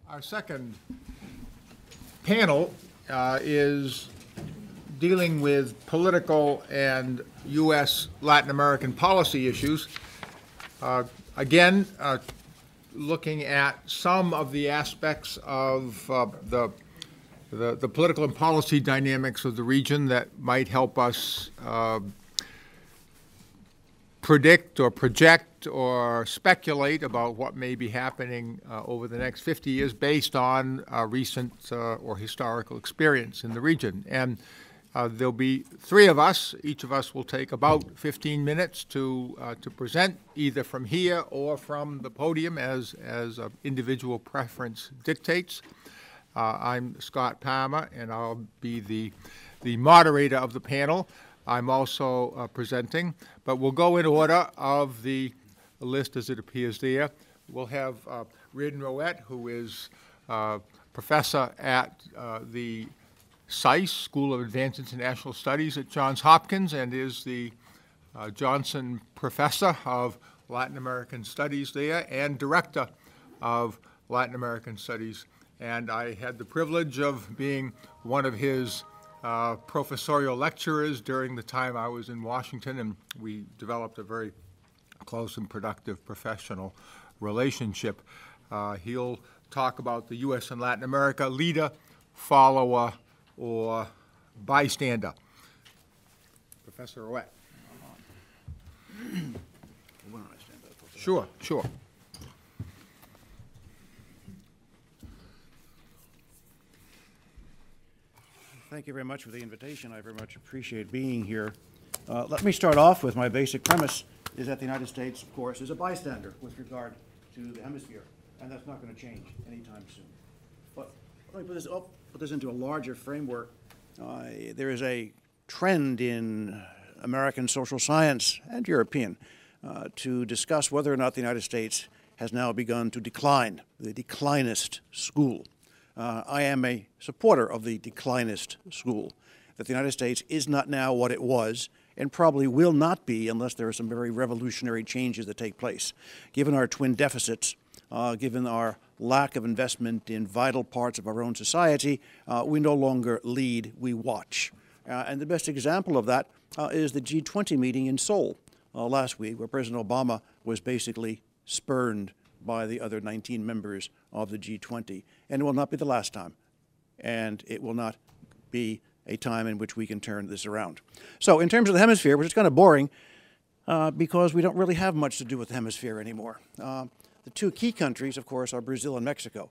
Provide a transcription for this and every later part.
Our second panel is dealing with political and U.S. Latin American policy issues. Again, looking at some of the aspects of the political and policy dynamics of the region that might help us predict or project or speculate about what may be happening over the next 50 years based on recent or historical experience in the region. And there'll be three of us. Each of us will take about 15 minutes to present, either from here or from the podium as individual preference dictates. I'm Scott Palmer, and I'll be the moderator of the panel. I'm also presenting, but we'll go in order of the list as it appears there. We'll have Riordan Roett, who is professor at the SAIS, School of Advanced International Studies at Johns Hopkins, and is the Johnson Professor of Latin American Studies there and Director of Latin American Studies. And I had the privilege of being one of his professorial lecturers during the time I was in Washington, and we developed a very close and productive professional relationship. He'll talk about the U.S. and Latin America, leader, follower, or bystander. Professor Roett. Sure. Thank you very much for the invitation. I very much appreciate being here. Let me start off with my basic premise is that the United States, of course, is a bystander with regard to the hemisphere, and that's not going to change anytime soon. But let me put this into a larger framework. There is a trend in American social science and European to discuss whether or not the United States has now begun to decline, the declinist school. I am a supporter of the declinist school, that the United States is not now what it was and probably will not be unless there are some very revolutionary changes that take place. Given our twin deficits, given our lack of investment in vital parts of our own society, we no longer lead, we watch. And the best example of that is the G20 meeting in Seoul last week, where President Obama was basically spurned by the other 19 members of the G20. And it will not be the last time. And it will not be a time in which we can turn this around. So in terms of the hemisphere, which is kind of boring because we don't really have much to do with the hemisphere anymore. The two key countries, of course, are Brazil and Mexico.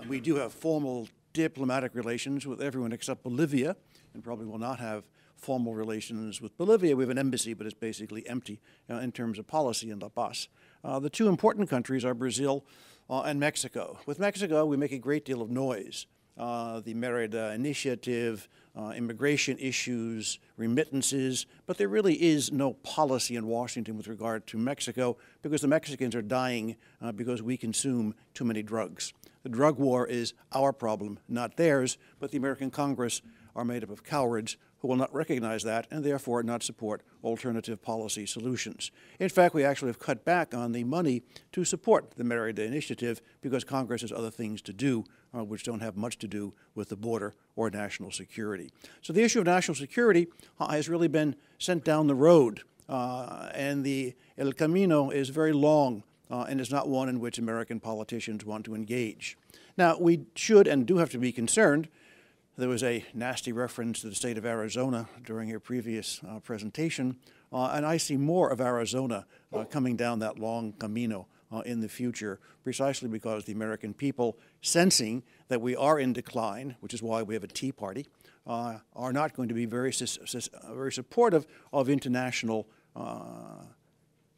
We do have formal diplomatic relations with everyone except Bolivia, and probably will not have formal relations with Bolivia. We have an embassy, but it's basically empty in terms of policy in La Paz. The two important countries are Brazil and Mexico. With Mexico, we make a great deal of noise. The Merida Initiative, immigration issues, remittances, but there really is no policy in Washington with regard to Mexico because the Mexicans are dying because we consume too many drugs. The drug war is our problem, not theirs, but the American Congress are made up of cowards who will not recognize that and therefore not support alternative policy solutions. In fact, we actually have cut back on the money to support the Merida Initiative because Congress has other things to do which don't have much to do with the border or national security. So the issue of national security has really been sent down the road, and the El Camino is very long and is not one in which American politicians want to engage. Now, we should and do have to be concerned. There was a nasty reference to the state of Arizona during your previous presentation, and I see more of Arizona coming down that long camino in the future, precisely because the American people, sensing that we are in decline, which is why we have a Tea Party, are not going to be very supportive of international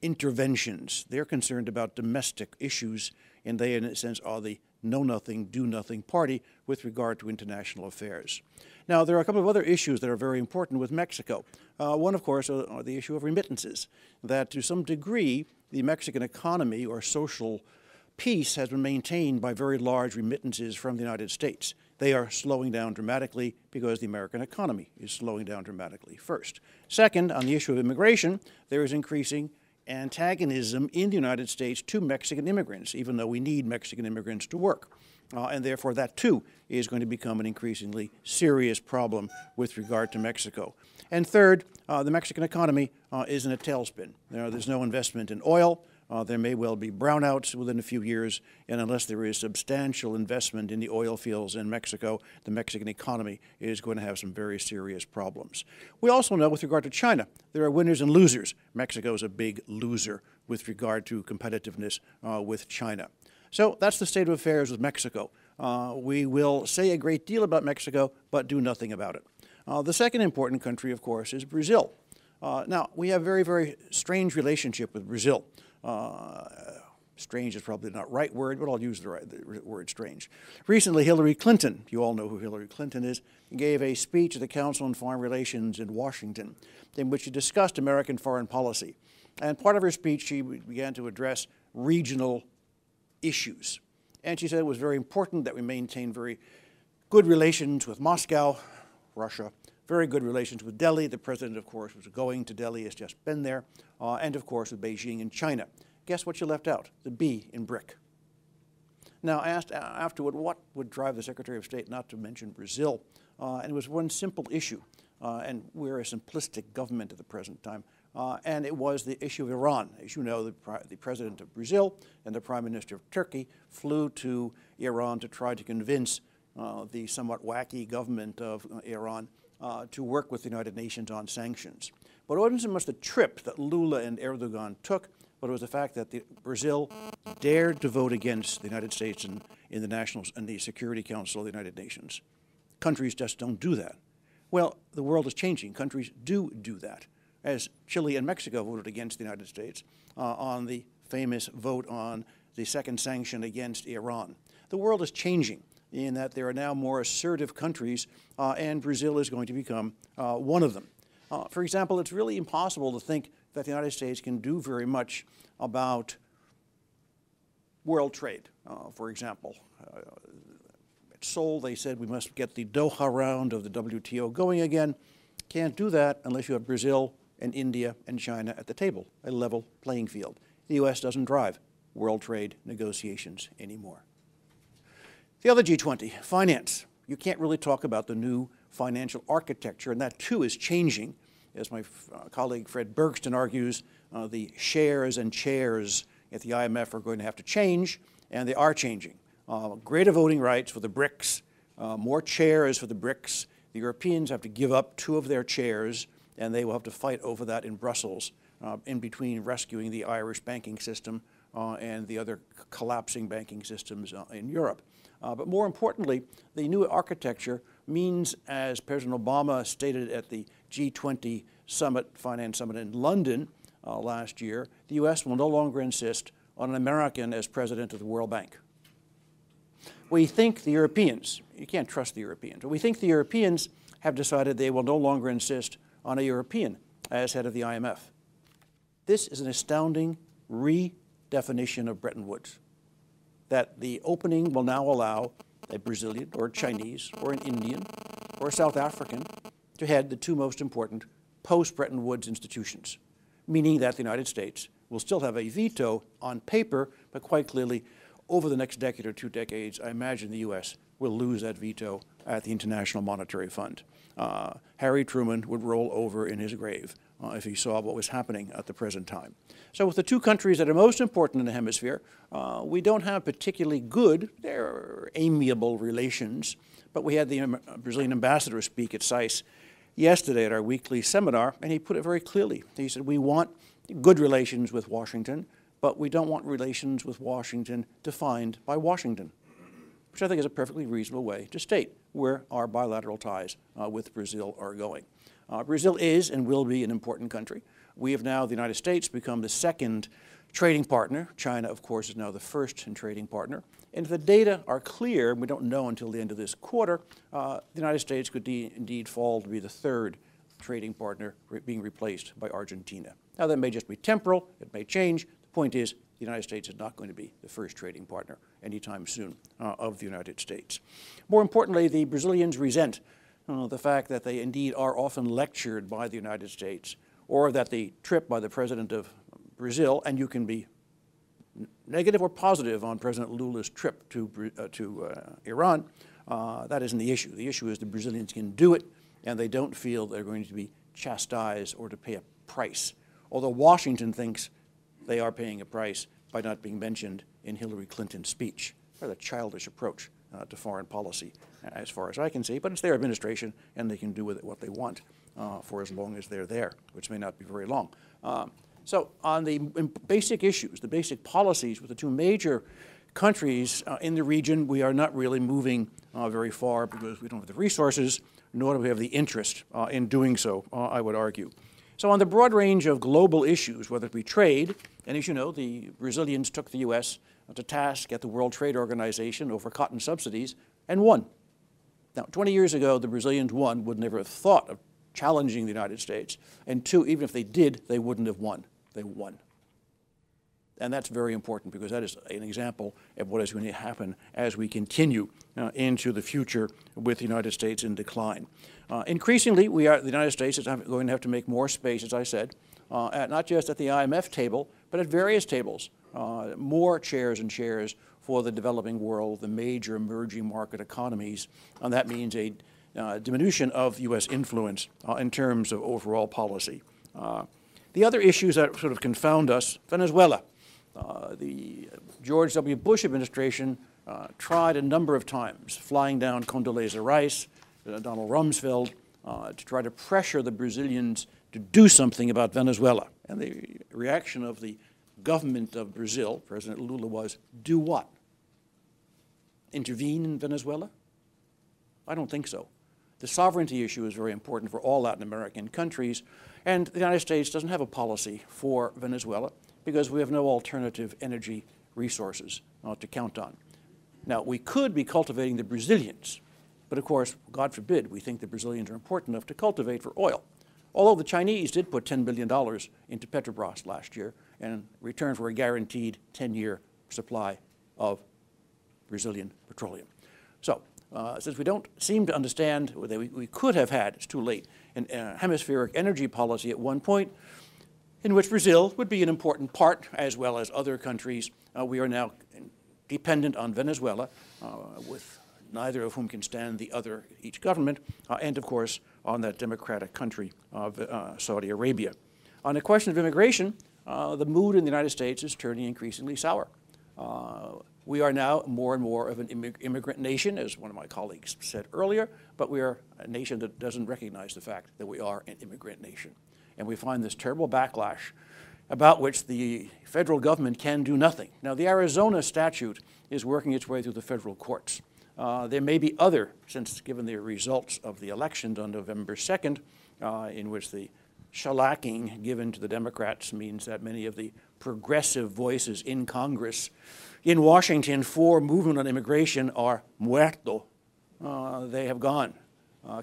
interventions. They're concerned about domestic issues, and they, in a sense, are the know-nothing, do-nothing party with regard to international affairs. Now, there are a couple of other issues that are very important with Mexico. One, of course, are the issue of remittances, that to some degree, the Mexican economy or social peace has been maintained by very large remittances from the United States. They are slowing down dramatically because the American economy is slowing down dramatically, first. Second, on the issue of immigration, there is increasing antagonism in the United States to Mexican immigrants, even though we need Mexican immigrants to work. And therefore, that too is going to become an increasingly serious problem with regard to Mexico. And third, the Mexican economy is in a tailspin. There's no investment in oil. There may well be brownouts within a few years, and unless there is substantial investment in the oil fields in Mexico, the Mexican economy is going to have some very serious problems. We also know with regard to China, there are winners and losers. Mexico is a big loser with regard to competitiveness with China. So that's the state of affairs with Mexico. We will say a great deal about Mexico, but do nothing about it. The second important country, of course, is Brazil. Now, we have a very, very strange relationship with Brazil. Strange is probably not the right word, but I'll use the word strange. Recently, Hillary Clinton, you all know who Hillary Clinton is, gave a speech at the Council on Foreign Relations in Washington in which she discussed American foreign policy. And part of her speech, she began to address regional issues. And she said it was very important that we maintain very good relations with Moscow, Russia, very good relations with Delhi. The president, of course, was going to Delhi, has just been there, and of course with Beijing and China. Guess what you left out? The B in BRIC. Now, I asked afterward what would drive the Secretary of State not to mention Brazil, and it was one simple issue, and we're a simplistic government at the present time, and it was the issue of Iran. As you know, the president of Brazil and the prime minister of Turkey flew to Iran to try to convince the somewhat wacky government of Iran to work with the United Nations on sanctions. But it wasn't so much the trip that Lula and Erdogan took, but it was the fact that Brazil dared to vote against the United States in the Security Council of the United Nations. Countries just don't do that. Well, the world is changing. Countries do that, as Chile and Mexico voted against the United States on the famous vote on the second sanction against Iran. The world is changing in that there are now more assertive countries, and Brazil is going to become one of them. For example, it's really impossible to think that the United States can do very much about world trade. For example, at Seoul, they said we must get the Doha round of the WTO going again. Can't do that unless you have Brazil and India and China at the table, a level playing field. The U.S. doesn't drive world trade negotiations anymore. The other G20, finance. You can't really talk about the new financial architecture, and that too is changing. As my colleague Fred Bergston argues, the shares and chairs at the IMF are going to have to change, and they are changing. Greater voting rights for the BRICS, more chairs for the BRICS. The Europeans have to give up 2 of their chairs, and they will have to fight over that in Brussels, in between rescuing the Irish banking system and the other collapsing banking systems in Europe. But more importantly, the new architecture means, as President Obama stated at the G20 summit, finance summit in London last year, the U.S. will no longer insist on an American as president of the World Bank. We think the Europeans, you can't trust the Europeans, but we think the Europeans have decided they will no longer insist on a European as head of the IMF. This is an astounding redefinition of Bretton Woods, that the opening will now allow a Brazilian or a Chinese or an Indian or a South African to head the 2 most important post-Bretton Woods institutions, meaning that the United States will still have a veto on paper, but quite clearly over the next decade or 2 decades, I imagine the U.S. will lose that veto at the International Monetary Fund. Harry Truman would roll over in his grave if he saw what was happening at the present time. So with the 2 countries that are most important in the hemisphere, we don't have particularly good, they're amiable relations, but we had the Brazilian ambassador speak at SAIS yesterday at our weekly seminar, and he put it very clearly. He said, we want good relations with Washington, but we don't want relations with Washington defined by Washington, which I think is a perfectly reasonable way to state where our bilateral ties with Brazil are going. Brazil is and will be an important country. We have now, the United States, become the 2nd trading partner. China, of course, is now the 1st trading partner. And if the data are clear, and we don't know until the end of this quarter, the United States could indeed fall to be the 3rd trading partner being replaced by Argentina. Now, that may just be temporal. It may change. The point is, the United States is not going to be the 1st trading partner anytime soon of the United States. More importantly, the Brazilians resent the fact that they indeed are often lectured by the United States, or that the trip by the president of Brazil, and you can be negative or positive on President Lula's trip to Iran. That isn't the issue. The issue is the Brazilians can do it, and they don't feel they're going to be chastised or to pay a price, although Washington thinks they are paying a price by not being mentioned in Hillary Clinton's speech. Rather childish approach to foreign policy, as far as I can see, but it's their administration, and they can do with it what they want for as long as they're there, which may not be very long. So on the basic issues, the basic policies with the two major countries in the region, we are not really moving very far because we don't have the resources, nor do we have the interest in doing so, I would argue. So on the broad range of global issues, whether it be trade, and as you know, the Brazilians took the U.S. to task at the World Trade Organization over cotton subsidies and won. Now, 20 years ago, the Brazilians, one, would never have thought of challenging the United States, and two, even if they did, they wouldn't have won. They won. And that's very important because that is an example of what is going to happen as we continue into the future with the United States in decline. Increasingly, the United States is going to have to make more space, as I said, not just at the IMF table, but at various tables, more chairs and chairs for the developing world, the major emerging market economies, and that means a diminution of U.S. influence in terms of overall policy. The other issues that sort of confound us, Venezuela. The George W. Bush administration tried a number of times, flying down Condoleezza Rice, Donald Rumsfeld, to try to pressure the Brazilians to do something about Venezuela. And the reaction of the government of Brazil, President Lula, was, do what? Intervene in Venezuela? I don't think so. The sovereignty issue is very important for all Latin American countries, and the United States doesn't have a policy for Venezuela because we have no alternative energy resources to count on. Now, we could be cultivating the Brazilians, but of course, God forbid, we think the Brazilians are important enough to cultivate for oil. Although the Chinese did put $10 billion into Petrobras last year in return for a guaranteed 10-year supply of Brazilian petroleum. So, since we don't seem to understand that we could have had, it's too late, a hemispheric energy policy at one point in which Brazil would be an important part, as well as other countries, we are now dependent on Venezuela, with neither of whom can stand the other, each government, and of course on that democratic country of Saudi Arabia. On the question of immigration, the mood in the United States is turning increasingly sour. We are now more and more of an immigrant nation, as one of my colleagues said earlier, but we are a nation that doesn't recognize the fact that we are an immigrant nation. And we find this terrible backlash about which the federal government can do nothing. Now, the Arizona statute is working its way through the federal courts. There may be other, since given the results of the elections on November 2nd, in which the shellacking given to the Democrats means that many of the progressive voices in Congress in Washington for movement on immigration are muerto. They have gone.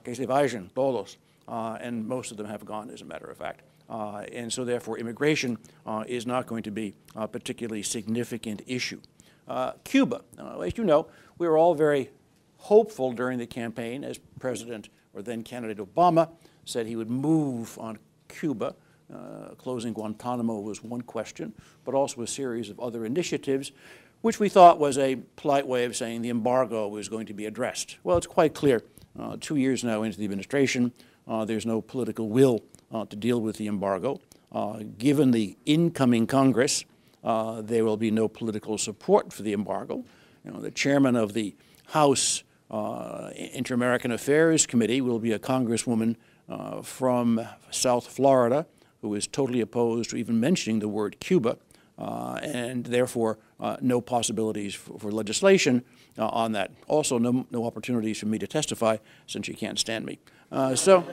Que se vayan todos. And most of them have gone, as a matter of fact. And so therefore immigration is not going to be a particularly significant issue. Cuba, as you know, we were all very hopeful during the campaign as President or then candidate Obama said he would move on Cuba. Closing Guantanamo was one question, but also a series of other initiatives, which we thought was a polite way of saying the embargo was going to be addressed. Well, it's quite clear, 2 years now into the administration, there's no political will to deal with the embargo. Given the incoming Congress, there will be no political support for the embargo. You know, the chairman of the House Inter-American Affairs Committee will be a congresswoman from South Florida who is totally opposed to even mentioning the word Cuba, and therefore no possibilities for legislation on that. Also, no opportunities for me to testify since you can't stand me. So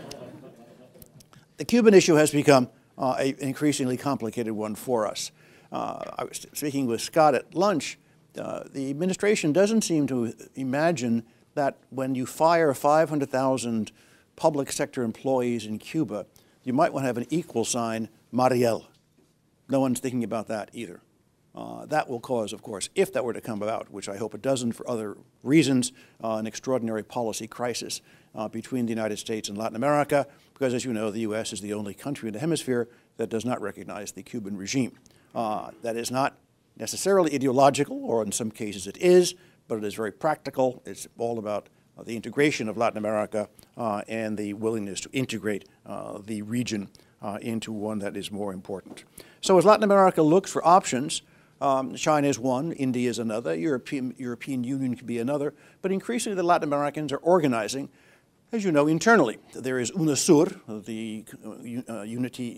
the Cuban issue has become an increasingly complicated one for us. I was speaking with Scott at lunch. The administration doesn't seem to imagine that when you fire 500,000 public sector employees in Cuba, you might want to have an equal sign, Mariel. No one's thinking about that either. That will cause, of course, if that were to come about, which I hope it doesn't for other reasons, an extraordinary policy crisis between the United States and Latin America, because as you know, the U.S. is the only country in the hemisphere that does not recognize the Cuban regime. That is not necessarily ideological, or in some cases it is, but it is very practical. It's all about the integration of Latin America and the willingness to integrate the region into one that is more important. So as Latin America looks for options, China is one, India is another, European Union could be another, but increasingly the Latin Americans are organizing, as you know, internally. There is UNASUR, the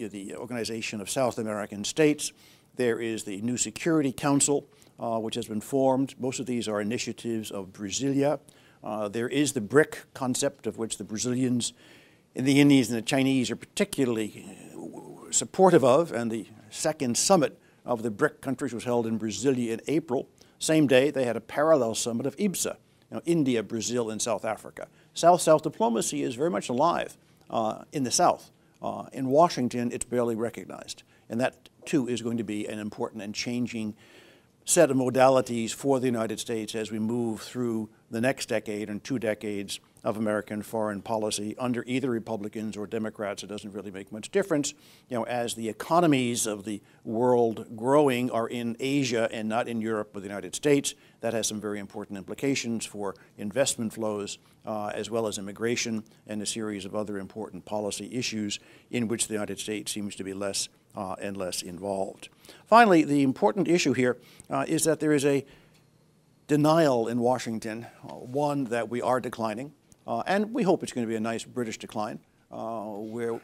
the Organization of South American States. There is the New Security Council, which has been formed. Most of these are initiatives of Brasilia. There is the BRIC concept, of which the Brazilians and the Indians and the Chinese are particularly supportive of, and the second summit of the BRIC countries was held in Brasilia in April. Same day, they had a parallel summit of IBSA, India, Brazil, and South Africa. South-South diplomacy is very much alive in the South. In Washington, it's barely recognized. And that, too, is going to be an important and changing set of modalities for the United States as we move through the next decade and 2 decades of American foreign policy under either Republicans or Democrats. It doesn't really make much difference. As the economies of the world growing are in Asia and not in Europe or the United States, that has some very important implications for investment flows as well as immigration and a series of other important policy issues in which the United States seems to be less and less involved. Finally, the important issue here is that there is a denial in Washington, one that we are declining, and we hope it's going to be a nice British decline, where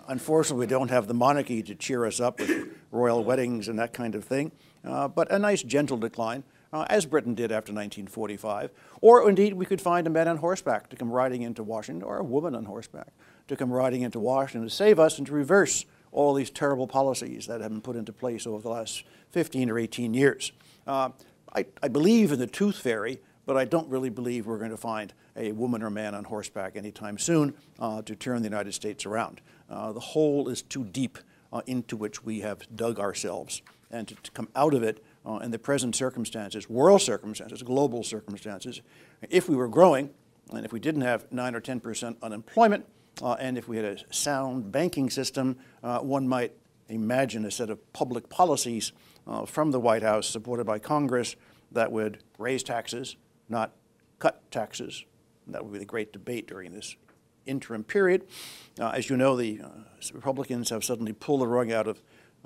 unfortunately we don't have the monarchy to cheer us up with royal weddings and that kind of thing, but a nice gentle decline, as Britain did after 1945. Or indeed we could find a man on horseback to come riding into Washington, or a woman on horseback to come riding into Washington to save us and to reverse all these terrible policies that have been put into place over the last 15 or 18 years. I believe in the tooth fairy, but I don't really believe we're going to find a woman or man on horseback anytime soon to turn the United States around. The hole is too deep into which we have dug ourselves. And to come out of it in the present circumstances, world circumstances, global circumstances, if we were growing, and if we didn't have 9 or 10% unemployment, and if we had a sound banking system, one might imagine a set of public policies from the White House supported by Congress that would raise taxes, not cut taxes. That would be the great debate during this interim period. As you know, the Republicans have suddenly pulled the rug out of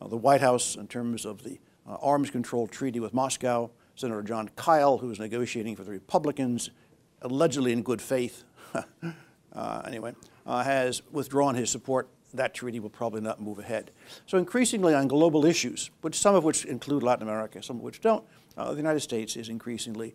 the White House in terms of the arms control treaty with Moscow. Senator John Kyle, who was negotiating for the Republicans, allegedly in good faith, has withdrawn his support. That treaty will probably not move ahead. So increasingly on global issues, some of which include Latin America, some of which don't, the United States is increasingly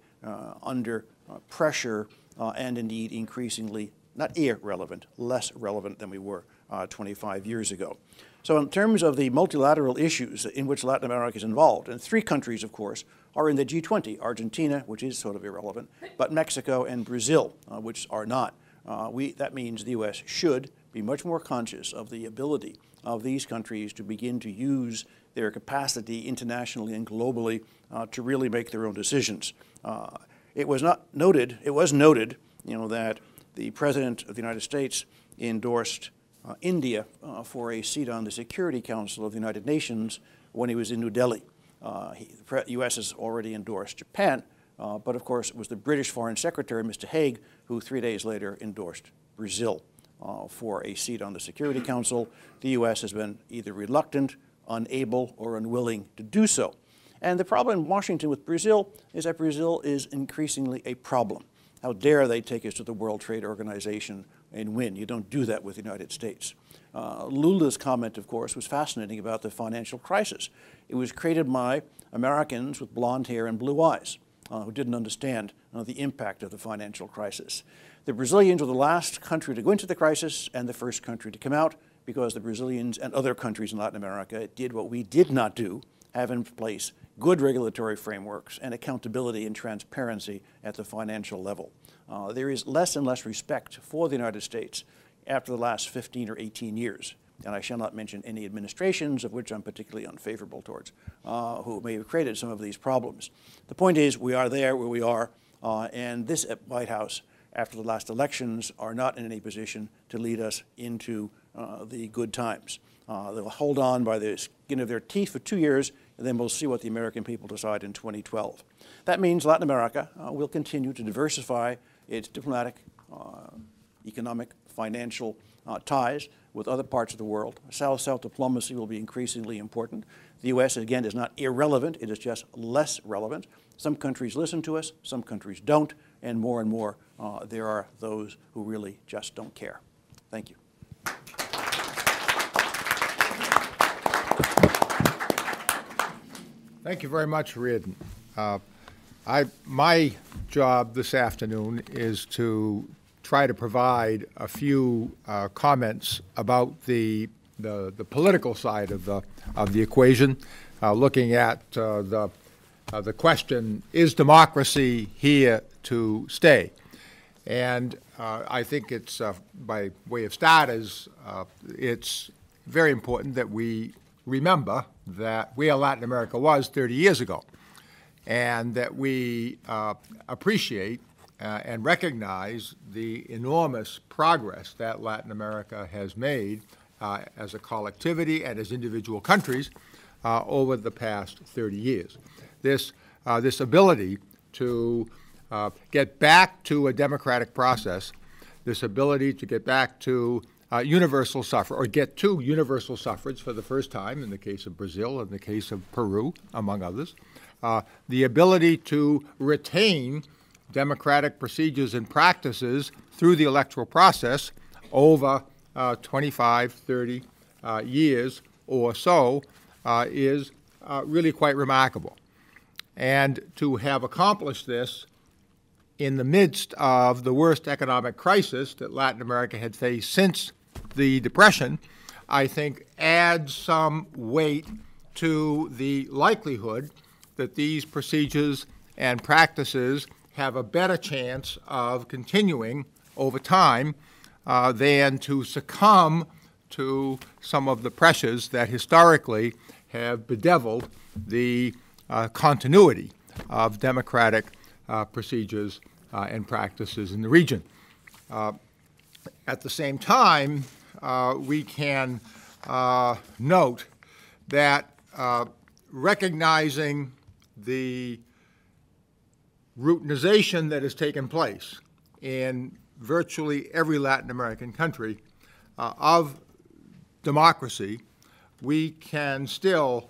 under pressure and indeed increasingly not irrelevant, less relevant than we were 25 years ago. So in terms of the multilateral issues in which Latin America is involved, and 3 countries, of course, are in the G20, Argentina, which is sort of irrelevant, but Mexico and Brazil, which are not. That means the U.S. should be much more conscious of the ability of these countries to begin to use their capacity internationally and globally to really make their own decisions. It was noted that the President of the United States endorsed India for a seat on the Security Council of the United Nations when he was in New Delhi. The U.S. has already endorsed Japan, but of course it was the British Foreign Secretary, Mr. Haig, who 3 days later endorsed Brazil for a seat on the Security Council. The U.S. has been either reluctant, unable, or unwilling to do so. And the problem in Washington with Brazil is that Brazil is increasingly a problem. How dare they take us to the World Trade Organization and win? You don't do that with the United States. Lula's comment, of course, was fascinating about the financial crisis. It was created by Americans with blonde hair and blue eyes who didn't understand the impact of the financial crisis. The Brazilians were the last country to go into the crisis and the first country to come out because the Brazilians and other countries in Latin America did what we did not do, have in place good regulatory frameworks and accountability and transparency at the financial level. There is less and less respect for the United States after the last 15 or 18 years. And I shall not mention any administrations of which I'm particularly unfavorable towards, who may have created some of these problems. The point is we are there where we are, and this White House, after the last elections, are not in any position to lead us into the good times. They'll hold on by the skin of their teeth for 2 years, and then we'll see what the American people decide in 2012. That means Latin America will continue to diversify its diplomatic, economic, financial ties with other parts of the world. South-South diplomacy will be increasingly important. The U.S., again, is not irrelevant. It is just less relevant. Some countries listen to us, some countries don't, and more there are those who really just don't care. Thank you. Thank you very much, Riordan. My job this afternoon is to try to provide a few comments about the political side of the equation, looking at the question: is democracy here to stay? And I think it's by way of starters, it's very important that we remember that where Latin America was 30 years ago, and that we appreciate and recognize the enormous progress that Latin America has made as a collectivity and as individual countries over the past 30 years. This ability to get back to a democratic process, this ability to get back to universal suffrage, or get to universal suffrage for the first time in the case of Brazil, in the case of Peru, among others, the ability to retain democratic procedures and practices through the electoral process over 25, 30 years or so is really quite remarkable. And to have accomplished this in the midst of the worst economic crisis that Latin America had faced since the Depression, I think adds some weight to the likelihood that these procedures and practices have a better chance of continuing over time than to succumb to some of the pressures that historically have bedeviled the continuity of democratic procedures and practices in the region. At the same time, we can note that recognizing the routinization that has taken place in virtually every Latin American country of democracy, we can still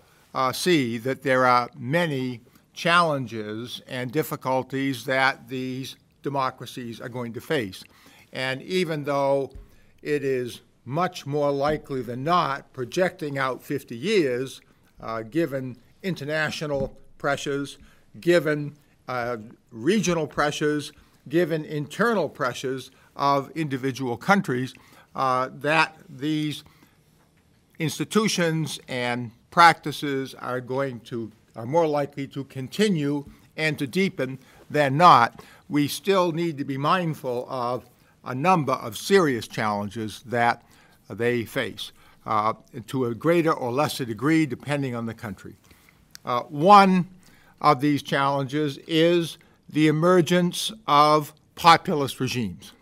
see that there are many challenges and difficulties that these democracies are going to face. And even though it is much more likely than not, projecting out 50 years, given international pressures, given regional pressures, given internal pressures of individual countries, that these institutions and practices are more likely to continue and to deepen than not. We still need to be mindful of a number of serious challenges that they face to a greater or lesser degree depending on the country. One of these challenges is the emergence of populist regimes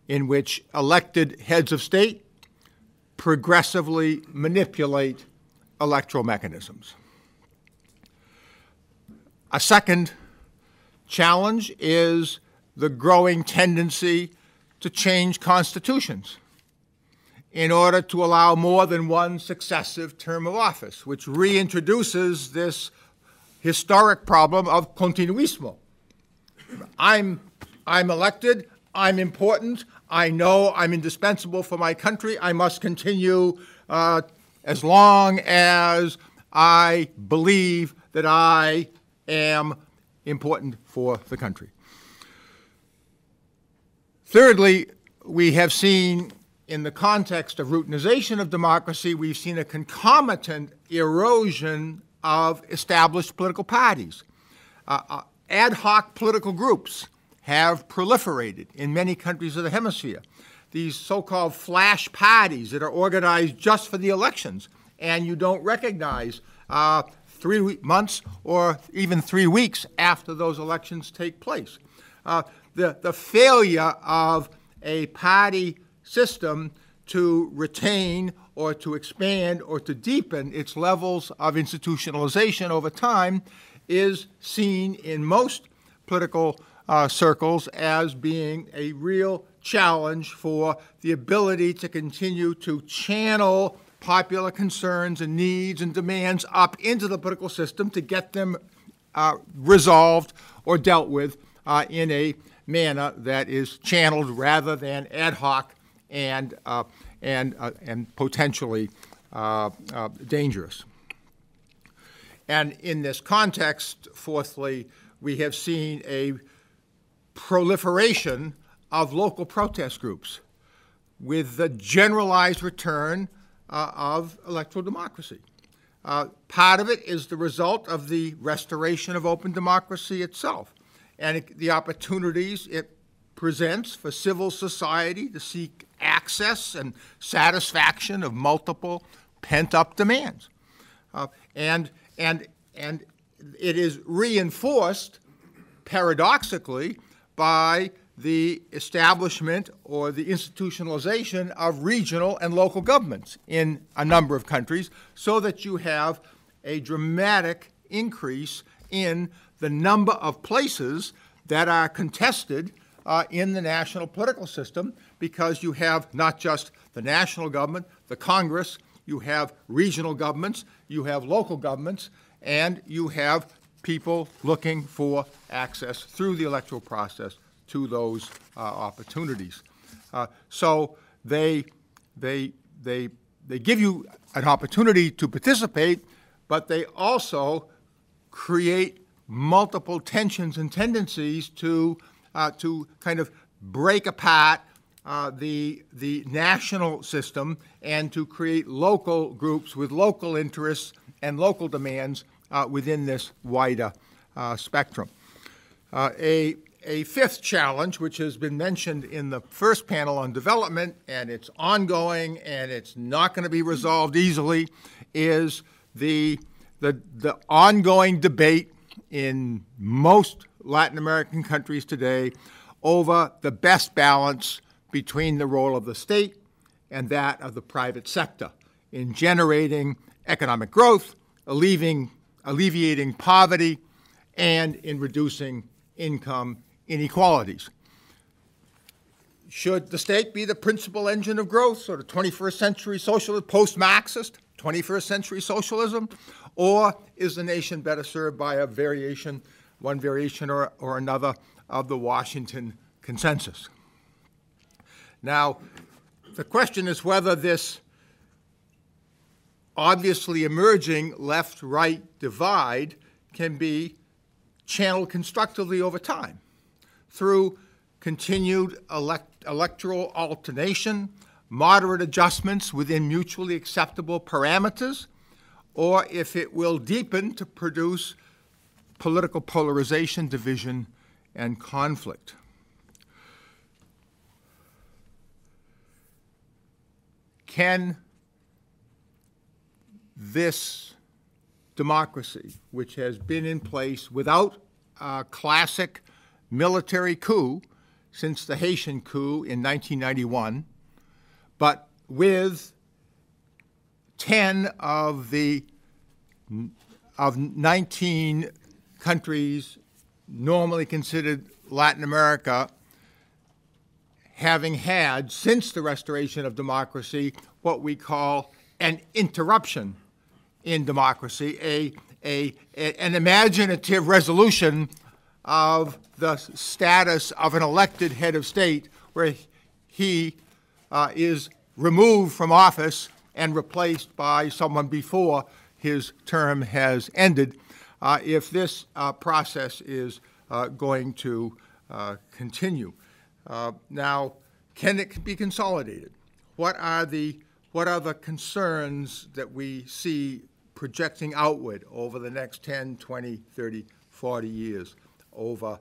in which elected heads of state progressively manipulate electoral mechanisms. A second challenge is the growing tendency to change constitutions in order to allow more than one successive term of office, which reintroduces this historic problem of continuismo. I'm elected, I'm important, I know I'm indispensable for my country, I must continue as long as I believe that I am important for the country. Thirdly, we have seen, in the context of routinization of democracy, we've seen a concomitant erosion of established political parties. Ad hoc political groups have proliferated in many countries of the hemisphere. These so-called flash parties that are organized just for the elections, and you don't recognize 3 months or even 3 weeks after those elections take place. The failure of a party system to retain or to expand or to deepen its levels of institutionalization over time is seen in most political circles as being a real challenge for the ability to continue to channel popular concerns and needs and demands up into the political system to get them resolved or dealt with in a manner that is channeled rather than ad hoc and potentially dangerous. And in this context, fourthly, we have seen a proliferation of local protest groups with the generalized return of electoral democracy. Part of it is the result of the restoration of open democracy itself and the opportunities it presents for civil society to seek access and satisfaction of multiple pent-up demands. And it is reinforced, paradoxically, by the establishment or the institutionalization of regional and local governments in a number of countries, so that you have a dramatic increase in the number of places that are contested in the national political system, because you have not just the national government, the Congress, you have regional governments, you have local governments, and you have people looking for access through the electoral process to those opportunities. So they give you an opportunity to participate, but they also create multiple tensions and tendencies to kind of break apart the national system and to create local groups with local interests and local demands within this wider spectrum. A fifth challenge, which has been mentioned in the first panel on development, and it's ongoing and it's not going to be resolved easily, is the ongoing debate in most Latin American countries today over the best balance between the role of the state and that of the private sector in generating economic growth, alleviating poverty, and in reducing income inequalities. Should the state be the principal engine of growth, sort of 21st century socialist, post-Marxist, 21st century socialism, or is the nation better served by one variation or another of the Washington consensus? Now, the question is whether this obviously emerging left-right divide can be channeled constructively over time through continued electoral alternation, moderate adjustments within mutually acceptable parameters, or if it will deepen to produce political polarization, division, and conflict. Can this democracy, which has been in place without a classic military coup since the Haitian coup in 1991, but with 10 of 19 countries normally considered Latin America having had, since the restoration of democracy, what we call an interruption in democracy, an imaginative resolution of the status of an elected head of state where he is removed from office and replaced by someone before his term has ended, if this process is going to continue. Now, can it be consolidated? What are the concerns that we see projecting outward over the next 10, 20, 30, 40 years over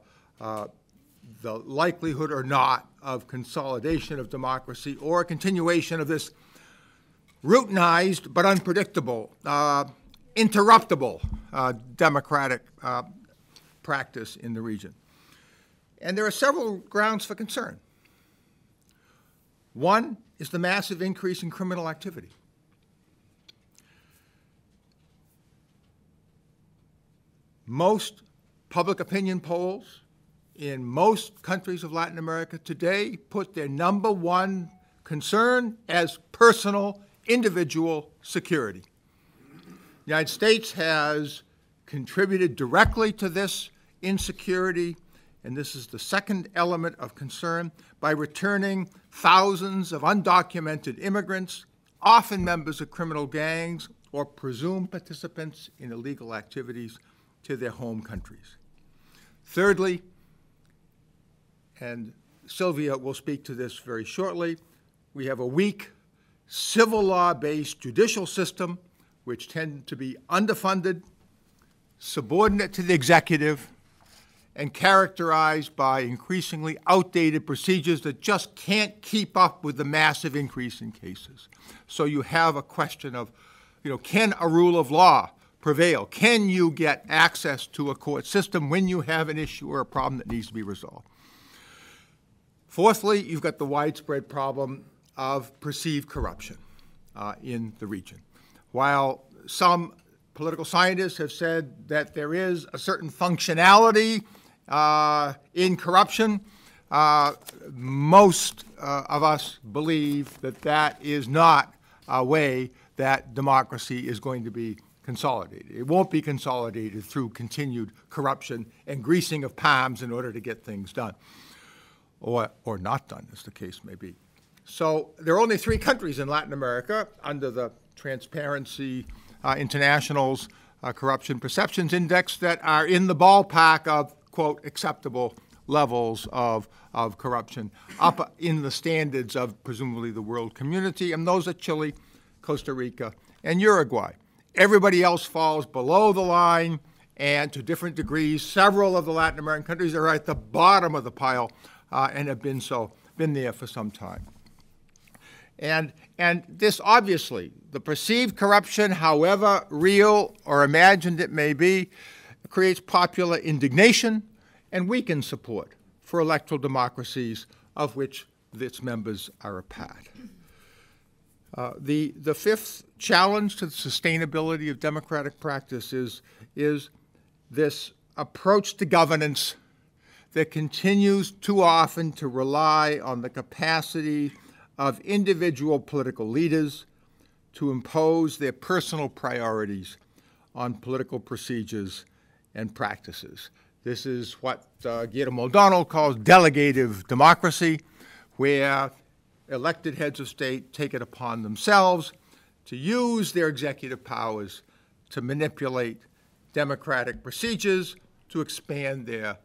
the likelihood or not of consolidation of democracy or a continuation of this routinized but unpredictable, interruptible democratic practice in the region? And there are several grounds for concern. One is the massive increase in criminal activity. Most public opinion polls in most countries of Latin America today put their number one concern as personal, individual security. The United States has contributed directly to this insecurity, and this is the second element of concern, by returning thousands of undocumented immigrants, often members of criminal gangs or presumed participants in illegal activities, to their home countries. Thirdly, and Silvia will speak to this very shortly, we have a weak civil law-based judicial system which tend to be underfunded, subordinate to the executive, and characterized by increasingly outdated procedures that just can't keep up with the massive increase in cases. So you have a question of, can a rule of law prevail? Can you get access to a court system when you have an issue or a problem that needs to be resolved? Fourthly, you've got the widespread problem of perceived corruption in the region. While some political scientists have said that there is a certain functionality in corruption, most of us believe that that is not a way that democracy is going to be consolidated. It won't be consolidated through continued corruption and greasing of palms in order to get things done, or not done, as the case may be. So there are only 3 countries in Latin America under the Transparency International's Corruption Perceptions Index that are in the ballpark of, quote, acceptable levels of corruption, up in the standards of presumably the world community, and those are Chile, Costa Rica, and Uruguay. Everybody else falls below the line, and to different degrees, several of the Latin American countries are at the bottom of the pile and have been there for some time. And this obviously, the perceived corruption, however real or imagined it may be, creates popular indignation and weakens support for electoral democracies of which its members are a part. The fifth challenge to the sustainability of democratic practice is this approach to governance that continues too often to rely on the capacity of individual political leaders to impose their personal priorities on political procedures and practices. This is what Guillermo O'Donnell calls delegative democracy, where elected heads of state take it upon themselves to use their executive powers to manipulate democratic procedures, to expand their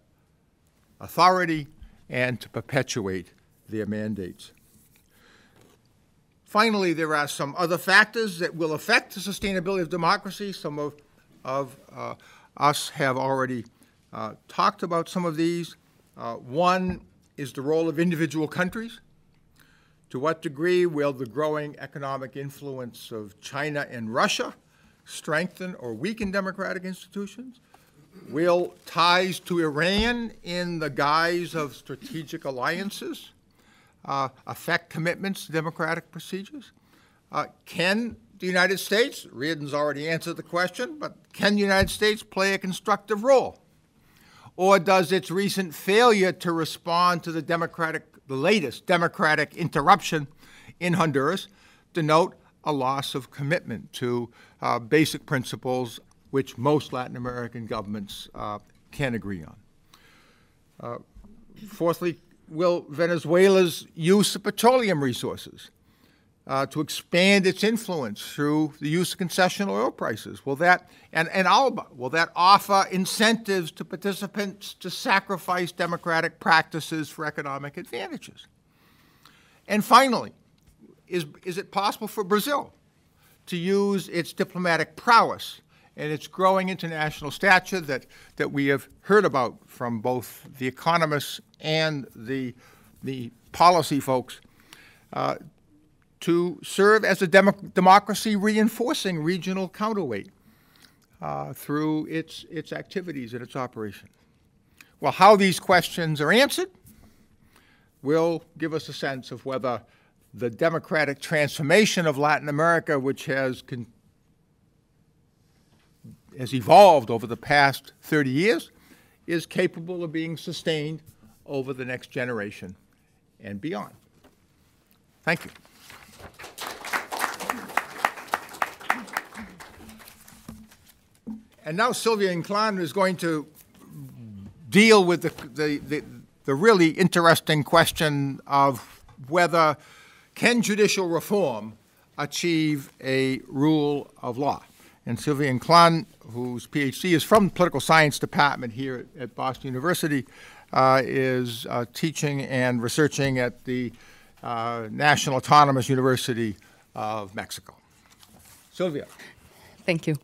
authority, and to perpetuate their mandates. Finally, there are some other factors that will affect the sustainability of democracy. Some of us have already talked about some of these. One is the role of individual countries. To what degree will the growing economic influence of China and Russia strengthen or weaken democratic institutions? Will ties to Iran in the guise of strategic alliances affect commitments to democratic procedures? Can the United States, Riordan's already answered the question, but can the United States play a constructive role? Or does its recent failure to respond to the latest democratic interruption in Honduras denote a loss of commitment to basic principles which most Latin American governments can agree on? Fourthly, will Venezuela's use of petroleum resources to expand its influence through the use of concessional oil prices, will that offer incentives to participants to sacrifice democratic practices for economic advantages? And finally, is it possible for Brazil to use its diplomatic prowess and its growing international stature that we have heard about from both the economists and the policy folks to serve as a democracy reinforcing regional counterweight through its activities and its operations? Well, how these questions are answered will give us a sense of whether the democratic transformation of Latin America, which has evolved over the past 30 years, is capable of being sustained over the next generation and beyond. Thank you. And now Silvia Inclán is going to deal with the really interesting question of whether can judicial reform achieve a rule of law. And Silvia Inclán, whose PhD is from the Political Science Department here at Boston University, is teaching and researching at the National Autonomous University of Mexico. Silvia. Thank you.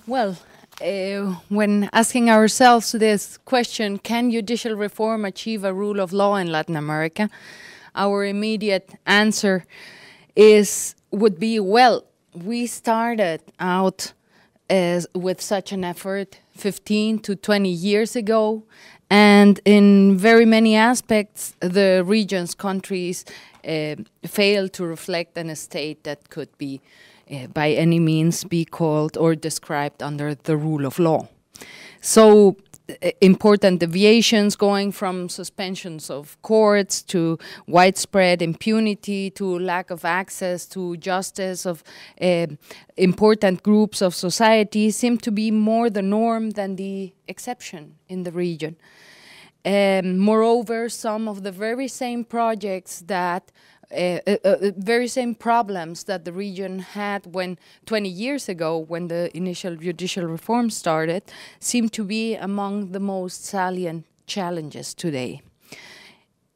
When asking ourselves this question, can judicial reform achieve a rule of law in Latin America? Our immediate answer would be, well, we started out with such an effort 15 to 20 years ago, and in very many aspects, the region's countries failed to reflect a state that could be by any means be called or described under the rule of law. So important deviations going from suspensions of courts to widespread impunity to lack of access to justice of important groups of society seem to be more the norm than the exception in the region. Moreover, some of the very same projects that very same problems that the region had 20 years ago when the initial judicial reform started seem to be among the most salient challenges today.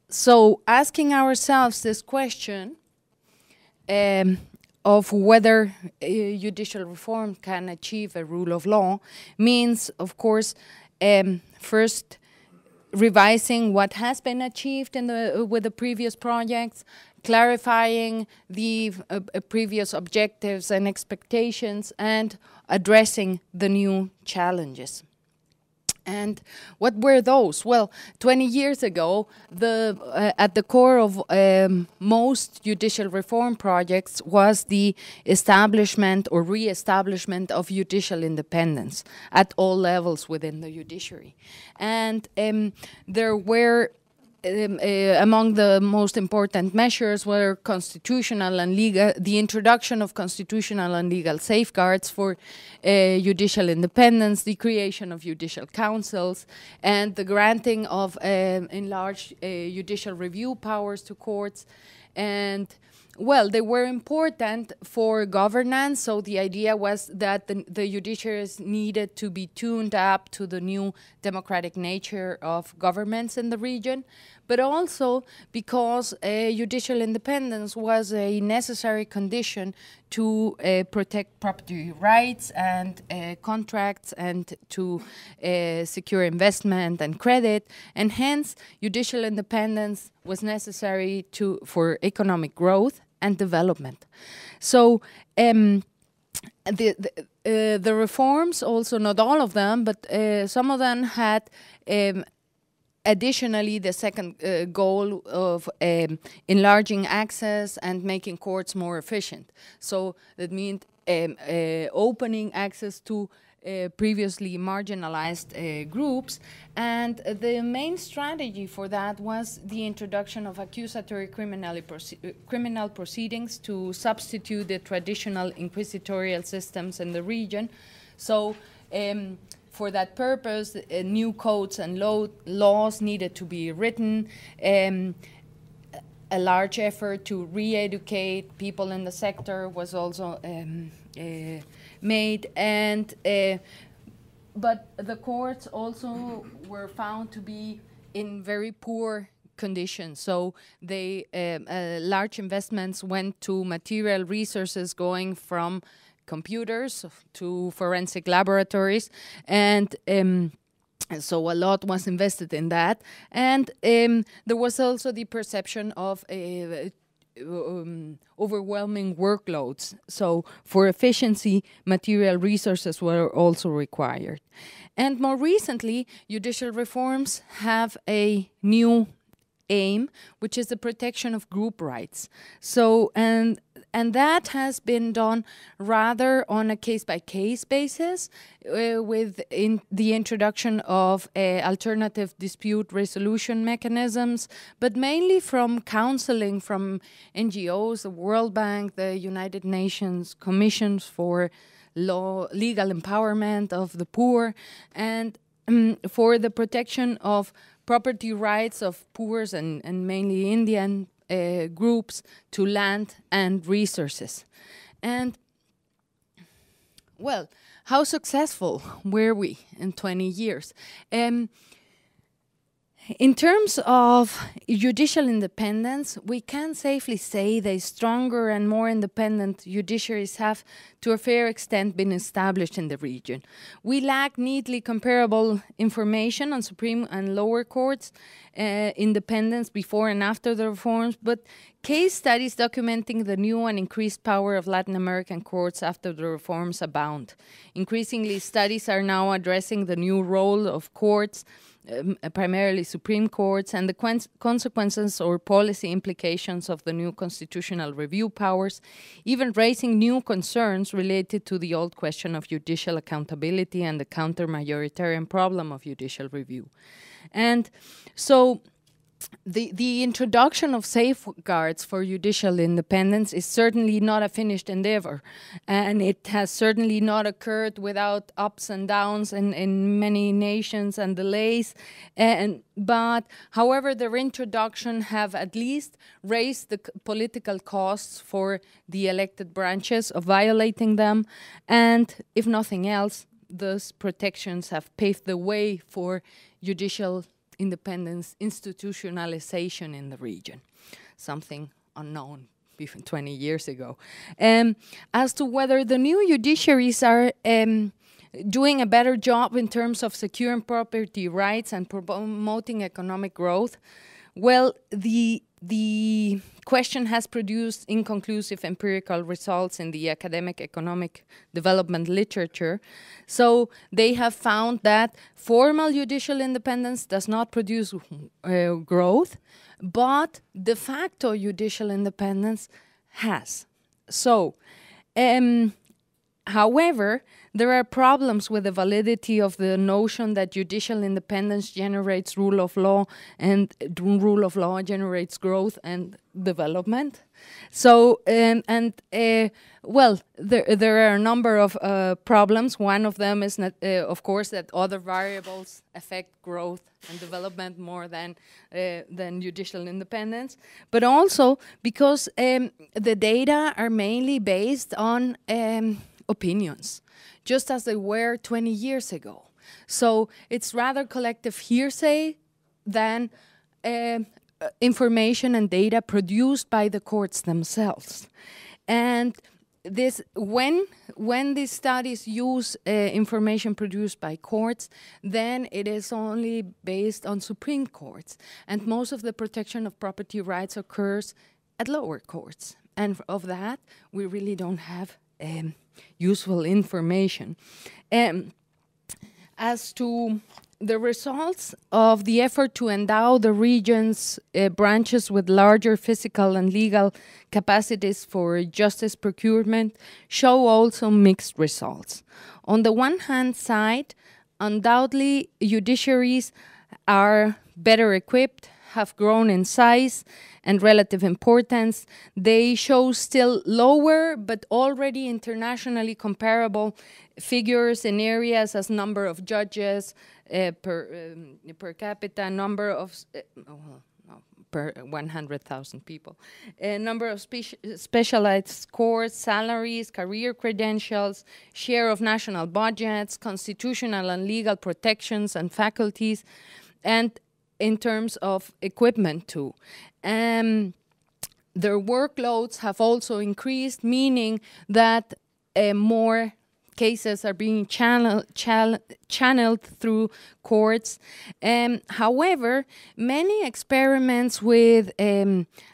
So asking ourselves this question of whether judicial reform can achieve a rule of law means, of course, first revising what has been achieved with the previous projects, clarifying the previous objectives and expectations, and addressing the new challenges. And what were those? Well, 20 years ago, at the core of most judicial reform projects was the establishment or re-establishment of judicial independence at all levels within the judiciary. And there were among the most important measures were constitutional and legal, the introduction of constitutional and legal safeguards for judicial independence, the creation of judicial councils, and the granting of enlarged judicial review powers to courts. And well, they were important for governance, so the idea was that the judiciaries needed to be tuned up to the new democratic nature of governments in the region, but also because judicial independence was a necessary condition to protect property rights and contracts and to secure investment and credit, and hence judicial independence was necessary for economic growth and development. So the reforms also, not all of them, but some of them had additionally the second goal of enlarging access and making courts more efficient. So that means opening access to previously marginalized groups, and the main strategy for that was the introduction of accusatory criminal proceedings to substitute the traditional inquisitorial systems in the region. So for that purpose, new codes and laws needed to be written. A large effort to re-educate people in the sector was also made, and but the courts also were found to be in very poor conditions. So they large investments went to material resources, going from computers to forensic laboratories, and so a lot was invested in that. And there was also the perception of overwhelming workloads. So for efficiency, material resources were also required. And more recently, judicial reforms have a new aim, which is the protection of group rights. So, and that has been done rather on a case-by-case basis with the introduction of alternative dispute resolution mechanisms, but mainly from counseling from NGOs, the World Bank, the United Nations commissions for legal empowerment of the poor, and for the protection of property rights of poor and mainly Indian groups to land and resources. And, well, how successful were we in 20 years? In terms of judicial independence, we can safely say that stronger and more independent judiciaries have, to a fair extent, been established in the region. We lack neatly comparable information on Supreme and lower courts, independence before and after the reforms, but case studies documenting the new and increased power of Latin American courts after the reforms abound. Increasingly, studies are now addressing the new role of courts, primarily Supreme Courts, and the consequences or policy implications of the new constitutional review powers, even raising new concerns related to the old question of judicial accountability and the counter-majoritarian problem of judicial review. And so the introduction of safeguards for judicial independence is certainly not a finished endeavor, and it has certainly not occurred without ups and downs in many nations and delays. But however, their introduction have at least raised the political costs for the elected branches of violating them, and if nothing else, those protections have paved the way for judicial independence institutionalization in the region, something unknown 20 years ago. As to whether the new judiciaries are doing a better job in terms of securing property rights and promoting economic growth, well, the question has produced inconclusive empirical results in the academic economic development literature. So they have found that formal judicial independence does not produce growth, but de facto judicial independence has. So, however, there are problems with the validity of the notion that judicial independence generates rule of law, and rule of law generates growth and development. So, well, there are a number of problems. One of them is, of course, that other variables affect growth and development more than judicial independence, but also because the data are mainly based on opinions, just as they were 20 years ago. So it's rather collective hearsay than information and data produced by the courts themselves. And this, when these studies use information produced by courts, then it is only based on Supreme Courts. And most of the protection of property rights occurs at lower courts. And of that, we really don't have useful information. As to the results of the effort to endow the region's branches with larger physical and legal capacities for justice procurement show also mixed results. On the one hand side, undoubtedly judiciaries are better equipped, have grown in size and relative importance. They show still lower but already internationally comparable figures in areas as number of judges per capita, number of per 100,000 people, number of specialized courts, salaries, career credentials, share of national budgets, constitutional and legal protections and faculties, and in terms of equipment too. Their workloads have also increased, meaning that more cases are being channeled through courts. However, many experiments with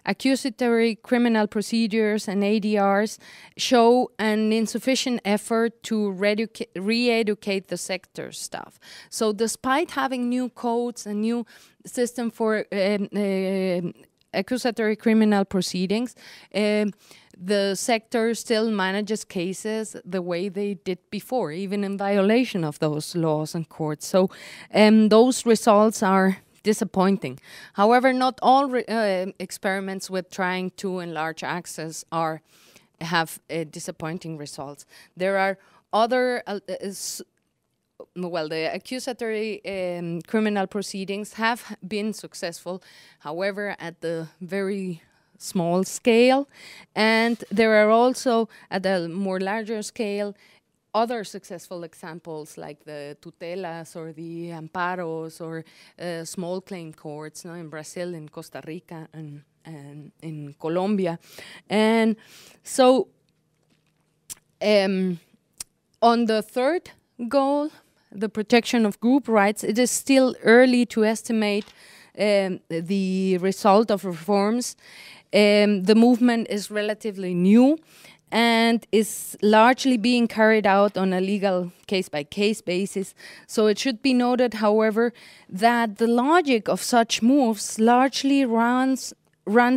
accusatory criminal procedures and ADRs show an insufficient effort to re-educate the sector staff. So despite having new codes and new system for accusatory criminal proceedings, the sector still manages cases the way they did before, even in violation of those laws and courts. So those results are disappointing. However, not all experiments with trying to enlarge access have disappointing results. There are other the accusatory criminal proceedings have been successful, however, at the very small scale. And there are also, at a more larger scale, other successful examples like the tutelas or the amparos or small claim courts, in Brazil, in Costa Rica, and in Colombia. And so on the third goal, the protection of group rights, it is still early to estimate the result of reforms. The movement is relatively new and is largely being carried out on a legal case-by-case basis. So it should be noted, however, that the logic of such moves largely runs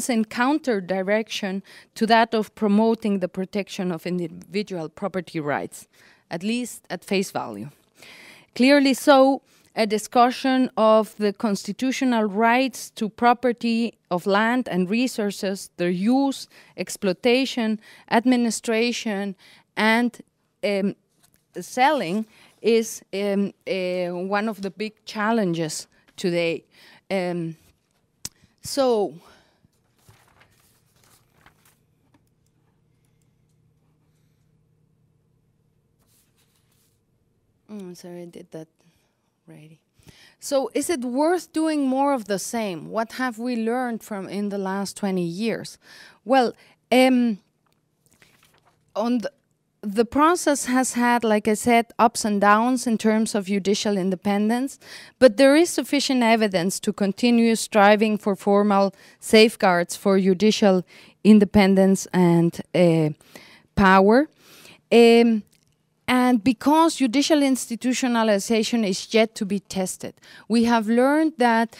in counter direction to that of promoting the protection of individual property rights, at least at face value. Clearly so, a discussion of the constitutional rights to property of land and resources, their use, exploitation, administration, and selling is one of the big challenges today. Sorry, I did that already. So is it worth doing more of the same? What have we learned from in the last 20 years? Well, the process has had, like I said, ups and downs in terms of judicial independence, but there is sufficient evidence to continue striving for formal safeguards for judicial independence and power. And because judicial institutionalization is yet to be tested, we have learned that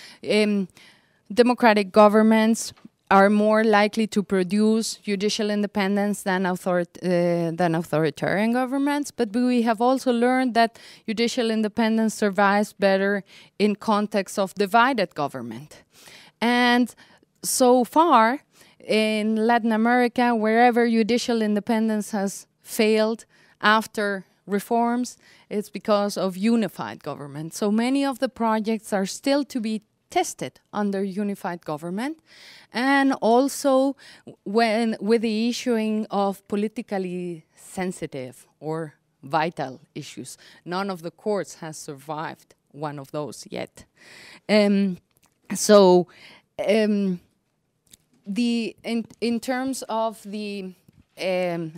democratic governments are more likely to produce judicial independence than authoritarian governments, but we have also learned that judicial independence survives better in context of divided government. And so far, in Latin America, wherever judicial independence has failed after reforms, it's because of unified government. So many of the projects are still to be tested under unified government, and also with the issuing of politically sensitive or vital issues. None of the courts has survived one of those yet. In terms of the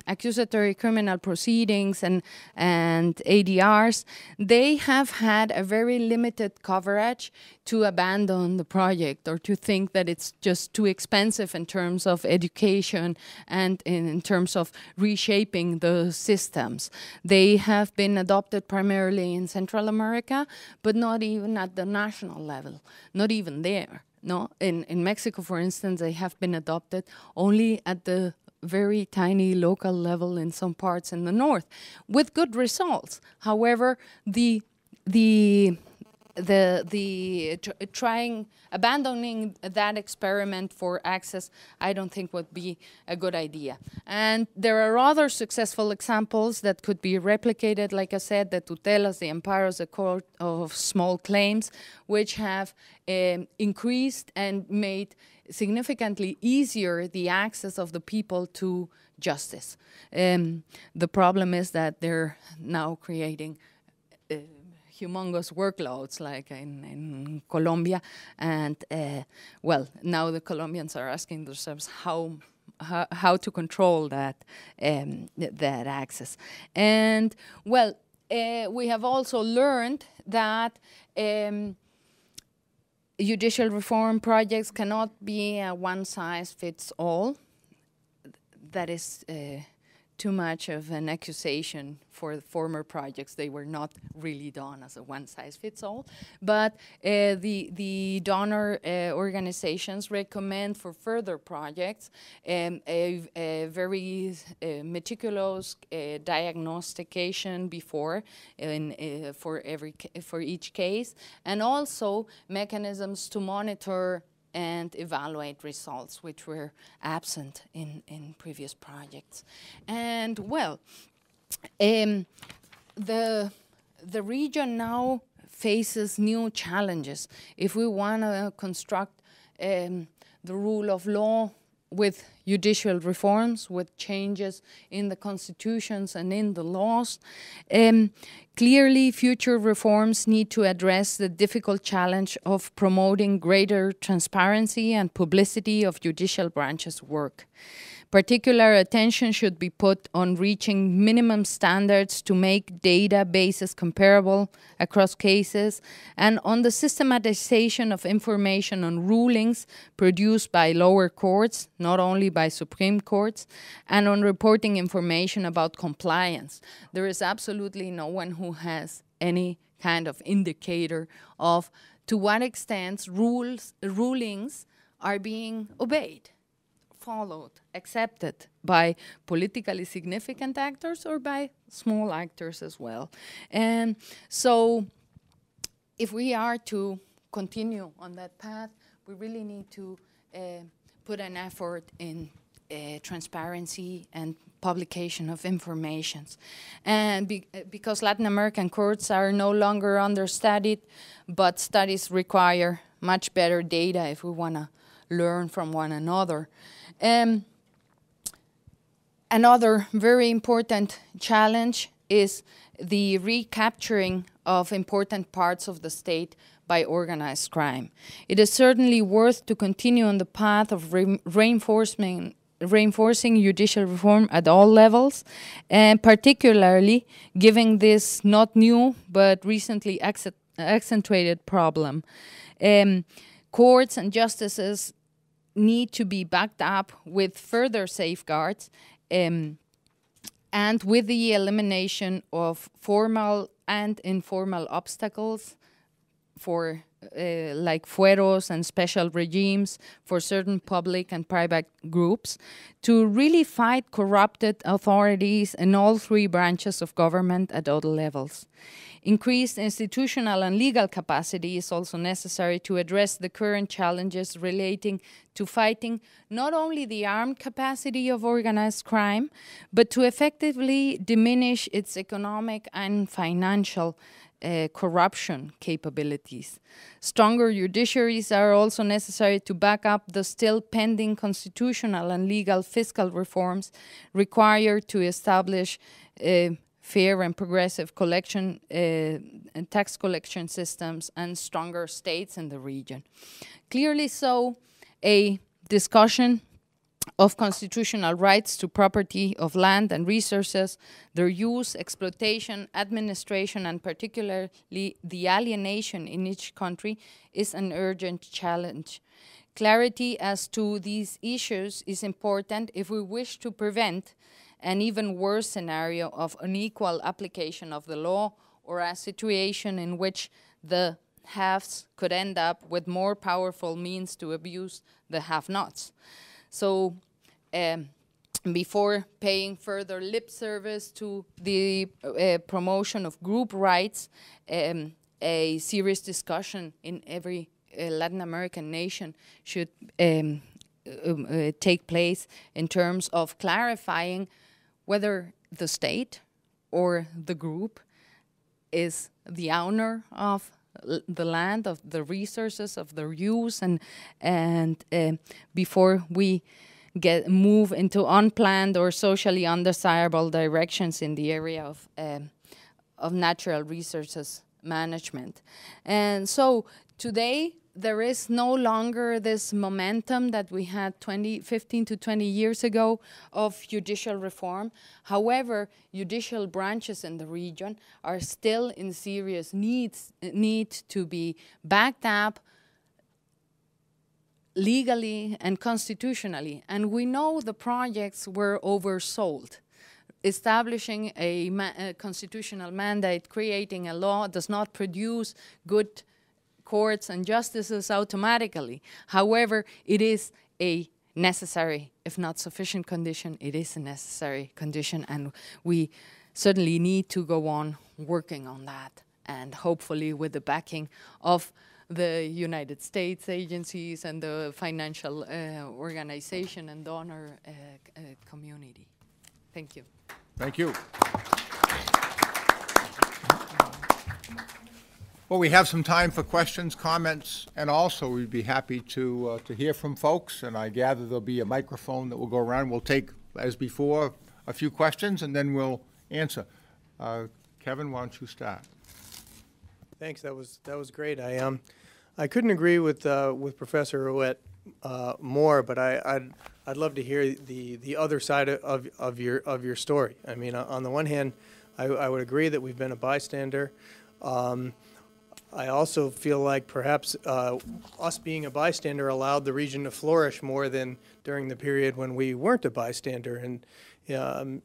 accusatory criminal proceedings and ADRs, they have had a very limited coverage to abandon the project or to think that it's just too expensive in terms of education and in terms of reshaping the systems. They have been adopted primarily in Central America, but not even at the national level, not even there. No, in Mexico, for instance, they have been adopted only at the very tiny local level in some parts in the north, with good results. However, abandoning that experiment for access, I don't think would be a good idea. And there are other successful examples that could be replicated, like I said, the tutelas, the amparos, the court of small claims, which have increased and made significantly easier the access of the people to justice. The problem is that they're now creating humongous workloads, like in Colombia, and well, now the Colombians are asking themselves, how how to control that that access. And well, we have also learned that judicial reform projects cannot be a one-size-fits-all. That is too much of an accusation for the former projects. They were not really done as a one-size-fits-all. But the donor organizations recommend for further projects a very meticulous diagnostication before for each case, and also mechanisms to monitor and evaluate results, which were absent in previous projects. And well, the region now faces new challenges. If we want to construct the rule of law with judicial reforms, with changes in the constitutions and in the laws, clearly future reforms need to address the difficult challenge of promoting greater transparency and publicity of judicial branches' work. Particular attention should be put on reaching minimum standards to make databases comparable across cases, and on the systematization of information on rulings produced by lower courts, not only by Supreme Courts, and on reporting information about compliance. There is absolutely no one who has any kind of indicator of to what extent rulings are being obeyed, followed, accepted by politically significant actors or by small actors as well. And so if we are to continue on that path, we really need to put an effort in transparency and publication of informations. And because Latin American courts are no longer understudied, but studies require much better data if we want to learn from one another. Another very important challenge is the recapturing of important parts of the state by organized crime. It is certainly worth to continue on the path of reinforcing judicial reform at all levels, and particularly given this not new but recently accentuated problem. Courts and justices need to be backed up with further safeguards and with the elimination of formal and informal obstacles for like fueros and special regimes for certain public and private groups to really fight corrupted authorities in all three branches of government at all levels. Increased institutional and legal capacity is also necessary to address the current challenges relating to fighting not only the armed capacity of organized crime, but to effectively diminish its economic and financial corruption capabilities. Stronger judiciaries are also necessary to back up the still pending constitutional and legal fiscal reforms required to establish fair and progressive collection and tax collection systems and stronger states in the region. Clearly so, a discussion of constitutional rights to property of land and resources, their use, exploitation, administration, and particularly the alienation in each country is an urgent challenge. Clarity as to these issues is important if we wish to prevent an even worse scenario of unequal application of the law, or a situation in which the haves could end up with more powerful means to abuse the have-nots. So before paying further lip service to the promotion of group rights, a serious discussion in every Latin American nation should take place in terms of clarifying whether the state or the group is the owner of the land, of the resources, of their use, and before we move into unplanned or socially undesirable directions in the area of natural resources management. And so today there is no longer this momentum that we had 15 to 20 years ago of judicial reform. However, judicial branches in the region are still in serious need to be backed up legally and constitutionally. And we know the projects were oversold. Establishing a constitutional mandate, creating a law, does not produce good courts and justices automatically. However, it is a necessary, if not sufficient condition, it is a necessary condition, and we certainly need to go on working on that, and hopefully with the backing of the United States agencies and the financial organization and donor community. Thank you. Thank you. Well, we have some time for questions, comments, and also we'd be happy to hear from folks, and I gather there'll be a microphone that will go around. We'll take, as before, a few questions, and then we'll answer. Kevin, why don't you start? Thanks. That was great. I couldn't agree with Professor Roett more, but I'd love to hear the other side of your story. I mean, on the one hand, I would agree that we've been a bystander. I also feel like perhaps us being a bystander allowed the region to flourish more than during the period when we weren't a bystander, and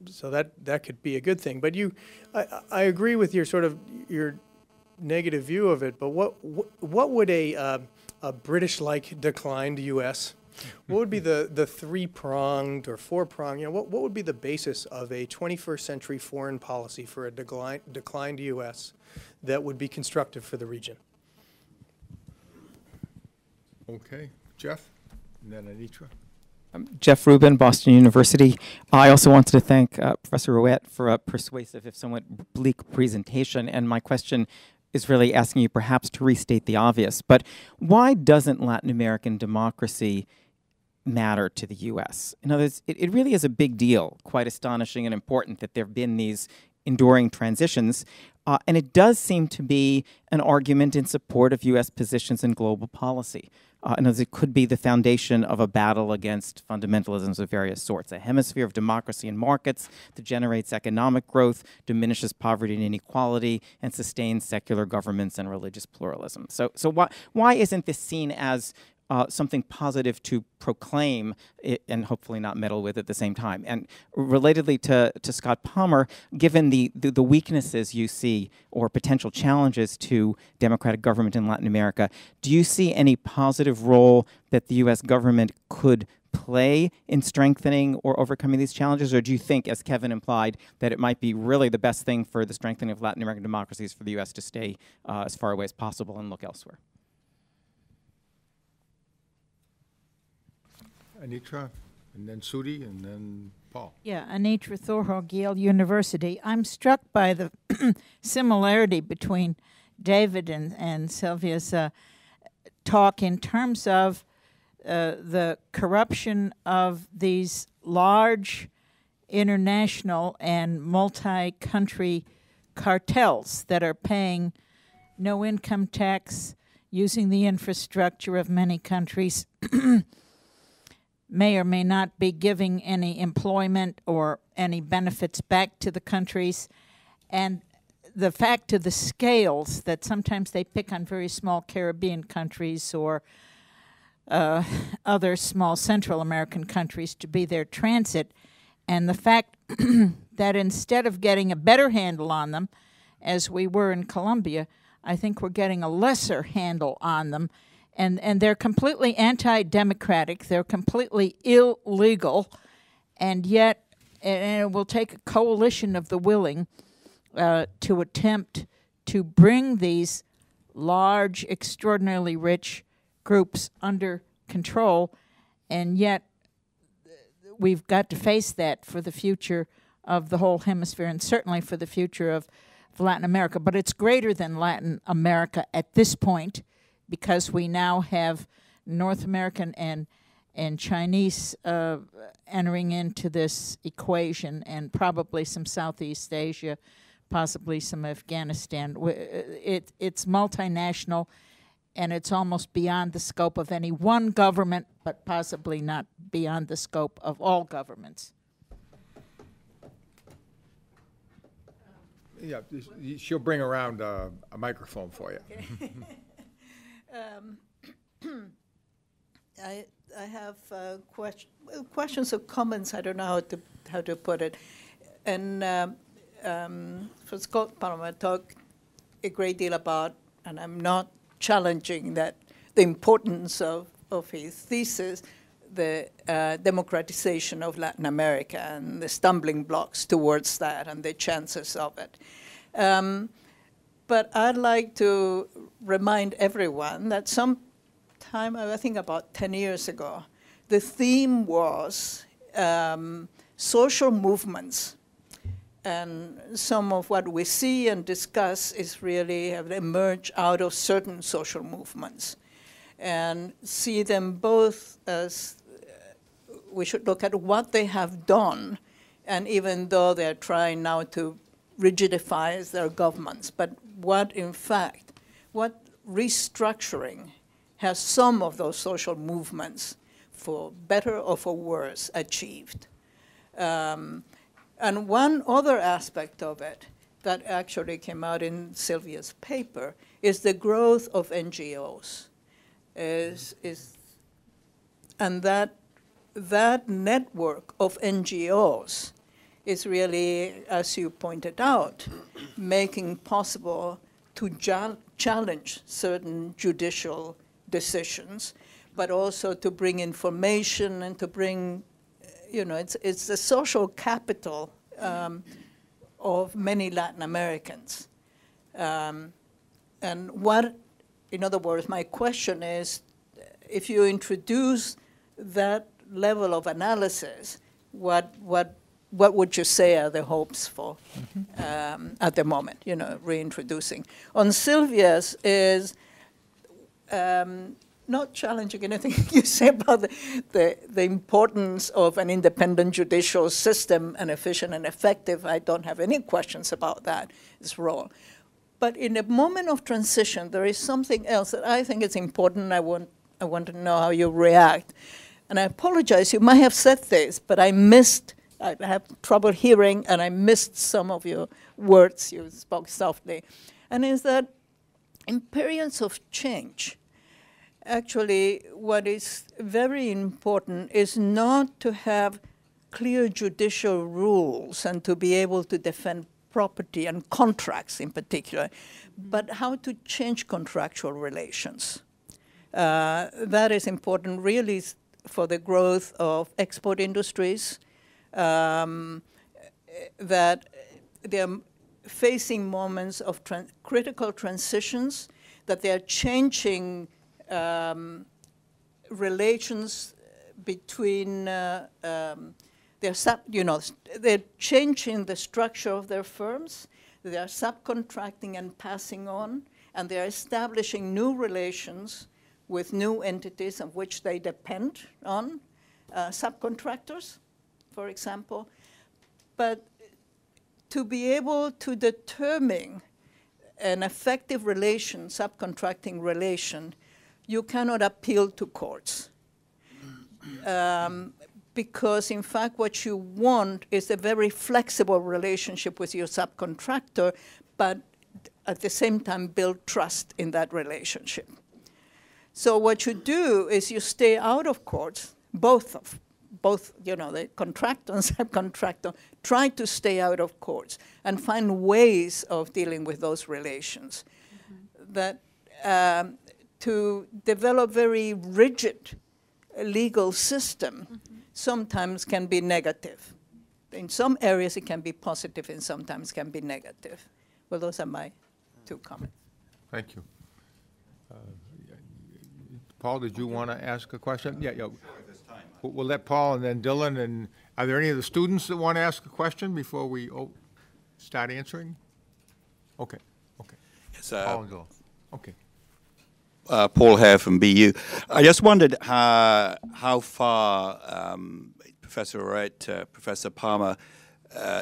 so that could be a good thing. But I agree with your sort of your negative view of it. But what would a British-like declined U.S. what would be the three-pronged or four-pronged? What would be the basis of a 21st century foreign policy for a declined U.S. that would be constructive for the region? Okay, Jeff, and then Anitra. Jeff Rubin, Boston University. I also wanted to thank Professor Roett for a persuasive, if somewhat bleak presentation. And my question is really asking you perhaps to restate the obvious. But why doesn't Latin American democracy matter to the U.S.? In other words, it really is a big deal, quite astonishing and important that there have been these enduring transitions. And it does seem to be an argument in support of U.S. positions in global policy. And as it could be the foundation of a battle against fundamentalisms of various sorts, a hemisphere of democracy and markets that generates economic growth, diminishes poverty and inequality, and sustains secular governments and religious pluralism. So why isn't this seen as something positive to proclaim and hopefully not meddle with at the same time? And relatedly to Scott Palmer, given the weaknesses you see or potential challenges to democratic government in Latin America, do you see any positive role that the U.S. government could play in strengthening or overcoming these challenges? Or do you think, as Kevin implied, that it might be really the best thing for the strengthening of Latin American democracies for the U.S. to stay as far away as possible and look elsewhere? Anitra, and then Sudi, and then Paul. Yeah, Anitra Thorhog, Yale University. I'm struck by the similarity between David and Silvia's talk in terms of the corruption of these large international and multi-country cartels that are paying no income tax, using the infrastructure of many countries, may or may not be giving any employment or any benefits back to the countries. And the fact of the scales that sometimes they pick on very small Caribbean countries or other small Central American countries to be their transit, and the fact that instead of getting a better handle on them, as we were in Colombia, I think we're getting a lesser handle on them. And they're completely anti-democratic. They're completely illegal. And yet, and it will take a coalition of the willing to attempt to bring these large, extraordinarily rich groups under control. And yet, we've got to face that for the future of the whole hemisphere and certainly for the future of Latin America. But it's greater than Latin America at this point, because we now have North American and Chinese entering into this equation, and probably some Southeast Asia, possibly some Afghanistan. It's multinational, and it's almost beyond the scope of any one government, but possibly not beyond the scope of all governments. Yeah, she'll bring around a microphone for you. I have questions or comments. I don't know how to put it. And for Scott Palmer, talked a great deal about, and I'm not challenging that, the importance of his thesis, the democratization of Latin America and the stumbling blocks towards that and the chances of it. But I'd like to remind everyone that sometime, I think about 10 years ago, the theme was social movements. And some of what we see and discuss is really have emerged out of certain social movements, and see them both as we should look at what they have done, and even though they're trying now to rigidify their governments, but what in fact, what restructuring has some of those social movements, for better or for worse, achieved. And one other aspect of it that actually came out in Silvia's paper is the growth of NGOs. And that network of NGOs is really, as you pointed out, making possible to challenge certain judicial decisions, but also to bring information and to bring, you know, it's the social capital of many Latin Americans. And what, in other words, my question is, if you introduce that level of analysis, what would you say are the hopes for at the moment, you know, reintroducing? On Silvia's is not challenging anything you say about the importance of an independent judicial system and efficient and effective. I don't have any questions about that, its role. But in a moment of transition, there is something else that I think is important. I want to know how you react. And I apologize, you might have said this, but I have trouble hearing, and I missed some of your words. You spoke softly. And is that in periods of change, actually, what is very important is not to have clear judicial rules and to be able to defend property and contracts in particular, but how to change contractual relations. That is important really for the growth of export industries, that they're facing moments of critical transitions, that they're changing relations between they're changing the structure of their firms, they are subcontracting and passing on, and they're establishing new relations with new entities of which they depend on, subcontractors, for example. But to be able to determine an effective relation, subcontracting relation, you cannot appeal to courts. Because in fact what you want is a very flexible relationship with your subcontractor, but at the same time build trust in that relationship. So what you do is you stay out of courts, both, you know, the contractor and subcontractor, try to stay out of courts and find ways of dealing with those relations. That to develop very rigid legal system sometimes can be negative. In some areas it can be positive and sometimes can be negative. Well, those are my two comments. Thank you. Paul, did you want to ask a question? Yeah. We'll let Paul and then Dylan. And are there any of the students that want to ask a question before we start answering? Okay. Yes, Paul and Dylan. Okay. Paul Hare from BU. I just wondered how far Professor Roett, Professor Palmer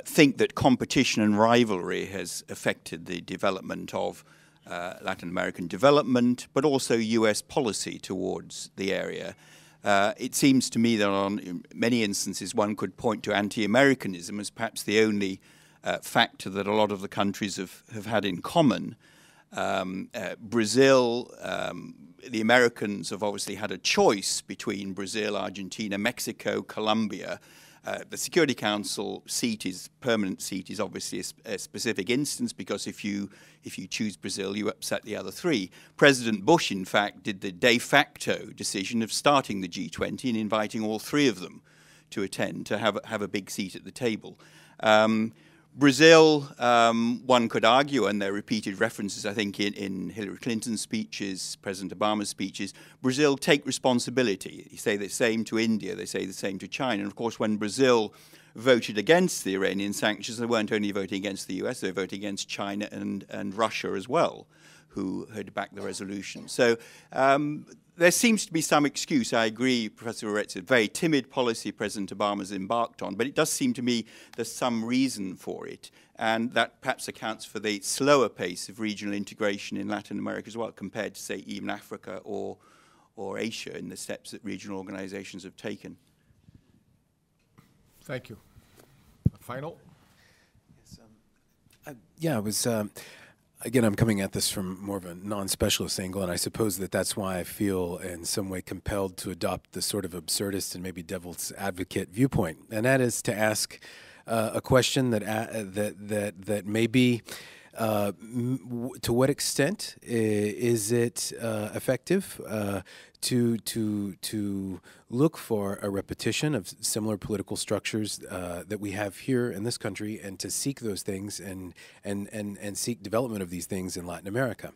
think that competition and rivalry has affected the development of Latin American development, but also US policy towards the area. It seems to me that in many instances one could point to anti-Americanism as perhaps the only factor that a lot of the countries have had in common. Brazil, the Americans have obviously had a choice between Brazil, Argentina, Mexico, Colombia. The Security Council permanent seat is obviously a specific instance, because if you choose Brazil, you upset the other three. President Bush, in fact, did the de facto decision of starting the G20 and inviting all three of them to attend, to have a big seat at the table. Brazil, one could argue, and there are repeated references, I think, in Hillary Clinton's speeches, President Obama's speeches, Brazil take responsibility. They say the same to India, they say the same to China. And of course, when Brazil voted against the Iranian sanctions, they weren't only voting against the US, they voted against China and Russia as well, who had backed the resolution. So there seems to be some excuse. I agree, Professor Roett, it's a very timid policy President Obama's embarked on, but it does seem to me there's some reason for it, and that perhaps accounts for the slower pace of regional integration in Latin America as well, compared to, say, even Africa or Asia in the steps that regional organizations have taken. Thank you. Final? Yes, yeah, it was... Again, I'm coming at this from more of a non-specialist angle, and I suppose that's why I feel in some way compelled to adopt the sort of absurdist and maybe devil's advocate viewpoint, and that is to ask a question that may be, to what extent is it effective to look for a repetition of similar political structures that we have here in this country, and to seek those things and seek development of these things in Latin America.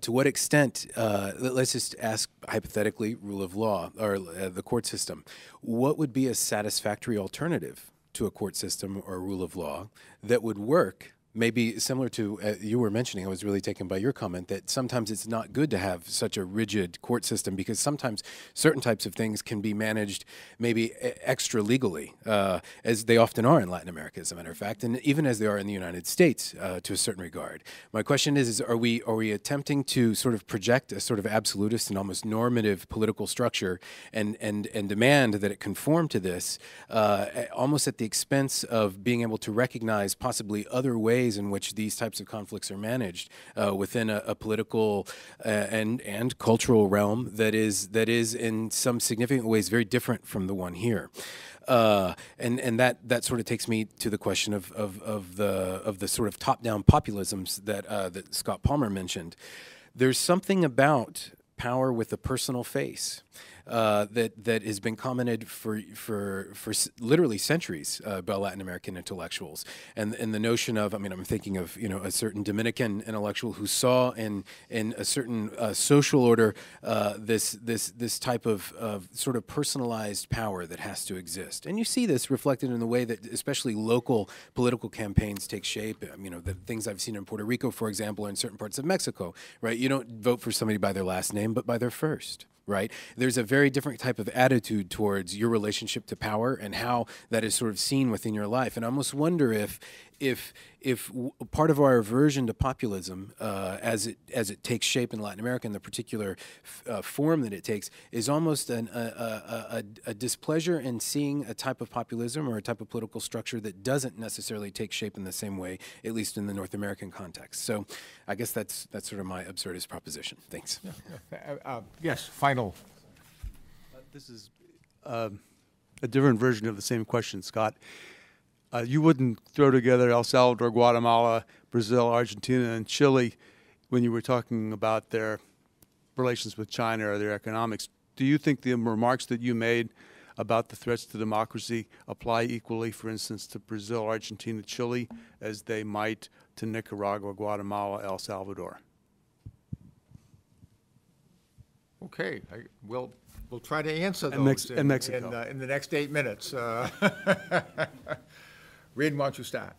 To what extent, let's just ask hypothetically, rule of law or the court system, what would be a satisfactory alternative to a court system or a rule of law that would work? Maybe similar to you were mentioning, I was really taken by your comment that sometimes it's not good to have such a rigid court system, because sometimes certain types of things can be managed maybe extra legally, as they often are in Latin America, as a matter of fact, and even as they are in the United States to a certain regard. My question is are we attempting to sort of project a sort of absolutist and almost normative political structure and demand that it conform to this, almost at the expense of being able to recognize possibly other ways in which these types of conflicts are managed within a political and cultural realm that is in some significant ways very different from the one here, and that sort of takes me to the question of the sort of top-down populisms that Scott Palmer mentioned. There's something about power with a personal face that has been commented for literally centuries by Latin American intellectuals, and the notion of, I mean, I'm thinking of a certain Dominican intellectual who saw in a certain social order this type of sort of personalized power that has to exist, and you see this reflected in the way that especially local political campaigns take shape. The things I've seen in Puerto Rico, for example, or in certain parts of Mexico, right? You don't vote for somebody by their last name, but by their first. Right? There's a very different type of attitude towards your relationship to power and how that is sort of seen within your life. And I almost wonder if part of our aversion to populism, as it takes shape in Latin America, and the particular form that it takes, is almost a displeasure in seeing a type of populism or a type of political structure that doesn't necessarily take shape in the same way, at least in the North American context. So I guess that's sort of my absurdist proposition. Thanks. Yes, final. This is a different version of the same question, Scott. You wouldn't throw together El Salvador, Guatemala, Brazil, Argentina, and Chile when you were talking about their relations with China or their economics. Do you think the remarks that you made about the threats to democracy apply equally, for instance, to Brazil, Argentina, Chile, as they might to Nicaragua, Guatemala, El Salvador? Okay, we'll try to answer those and Mexico. in the next 8 minutes. Reed, why don't you start?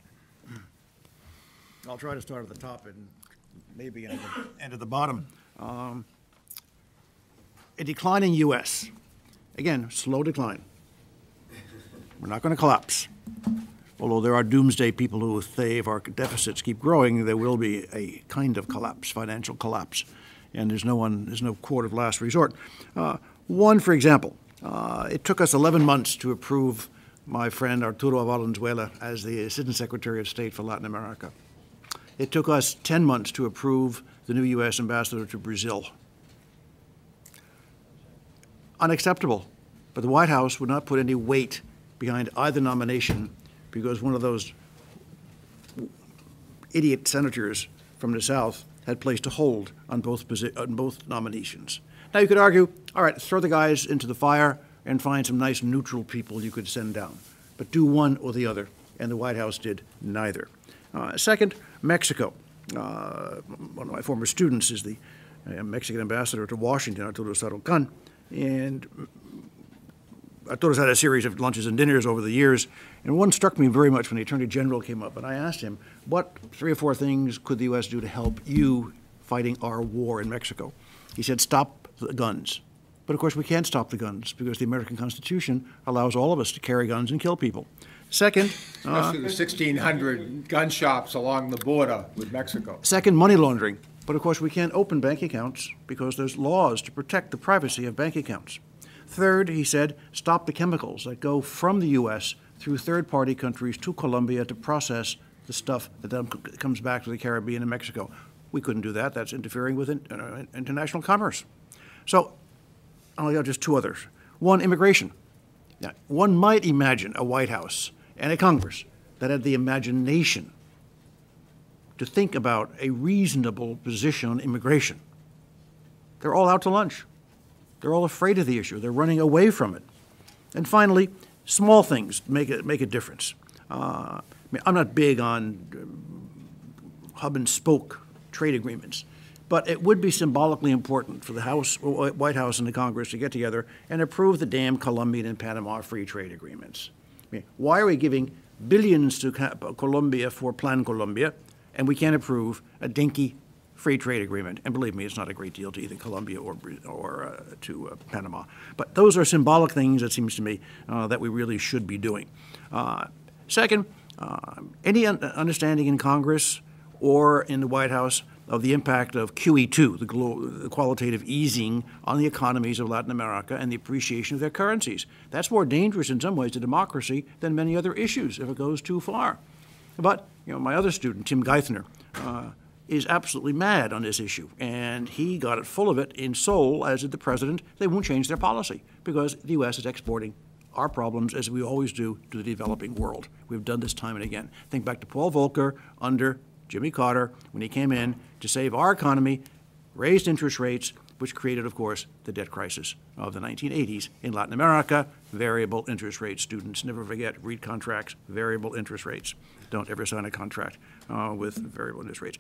I'll try to start at the top and maybe end at the bottom. A declining U.S. Again, slow decline. We're not going to collapse. although there are doomsday people who say if our deficits keep growing, there will be a kind of collapse, financial collapse, and there's no court of last resort. One, for example, it took us 11 months to approve my friend Arturo Valenzuela as the Assistant Secretary of State for Latin America. It took us 10 months to approve the new U.S. ambassador to Brazil. Unacceptable. But the White House would not put any weight behind either nomination because one of those idiot senators from the South had placed a hold on both nominations. Now you could argue, all right, throw the guys into the fire and find some nice neutral people you could send down. But do one or the other, and the White House did neither. Second, Mexico. One of my former students is the Mexican ambassador to Washington, Arturo Sarocán, and Arturo's had a series of lunches and dinners over the years, and one struck me very much when the Attorney General came up, and I asked him, what 3 or 4 things could the U.S. do to help you fighting our war in Mexico? He said, stop the guns. But of course we can't stop the guns because the American Constitution allows all of us to carry guns and kill people. Second, especially the 1,600 gun shops along the border with Mexico. Second, money laundering. But of course we can't open bank accounts because there's laws to protect the privacy of bank accounts. Third, he said, stop the chemicals that go from the U.S. through third-party countries to Colombia to process the stuff that then comes back to the Caribbean and Mexico. We couldn't do that. That's interfering with international commerce. So I'll give just 2 others. One, immigration. Now, one might imagine a White House and a Congress that had the imagination to think about a reasonable position on immigration. They're all out to lunch. They're all afraid of the issue. They're running away from it. And finally, small things make a difference. I mean, I'm not big on hub and spoke trade agreements, but it would be symbolically important for the White House and the Congress to get together and approve the damn Colombian and Panama free trade agreements. I mean, why are we giving billions to Colombia for Plan Colombia, and we can't approve a dinky free trade agreement? And believe me, it's not a great deal to either Colombia or to Panama. But those are symbolic things, it seems to me, that we really should be doing. Second, any understanding in Congress or in the White House of the impact of QE2, the qualitative easing on the economies of Latin America and the appreciation of their currencies. That's more dangerous in some ways to democracy than many other issues if it goes too far. But my other student, Tim Geithner, is absolutely mad on this issue, and he got it full of it in Seoul, as did the president. They won't change their policy because the U.S. is exporting our problems, as we always do, to the developing world. We've done this time and again. Think back to Paul Volcker under Jimmy Carter when he came in to save our economy, raised interest rates, which created, of course, the debt crisis of the 1980s in Latin America. Variable interest rates. Students never forget, read contracts, variable interest rates. Don't ever sign a contract with variable interest rates.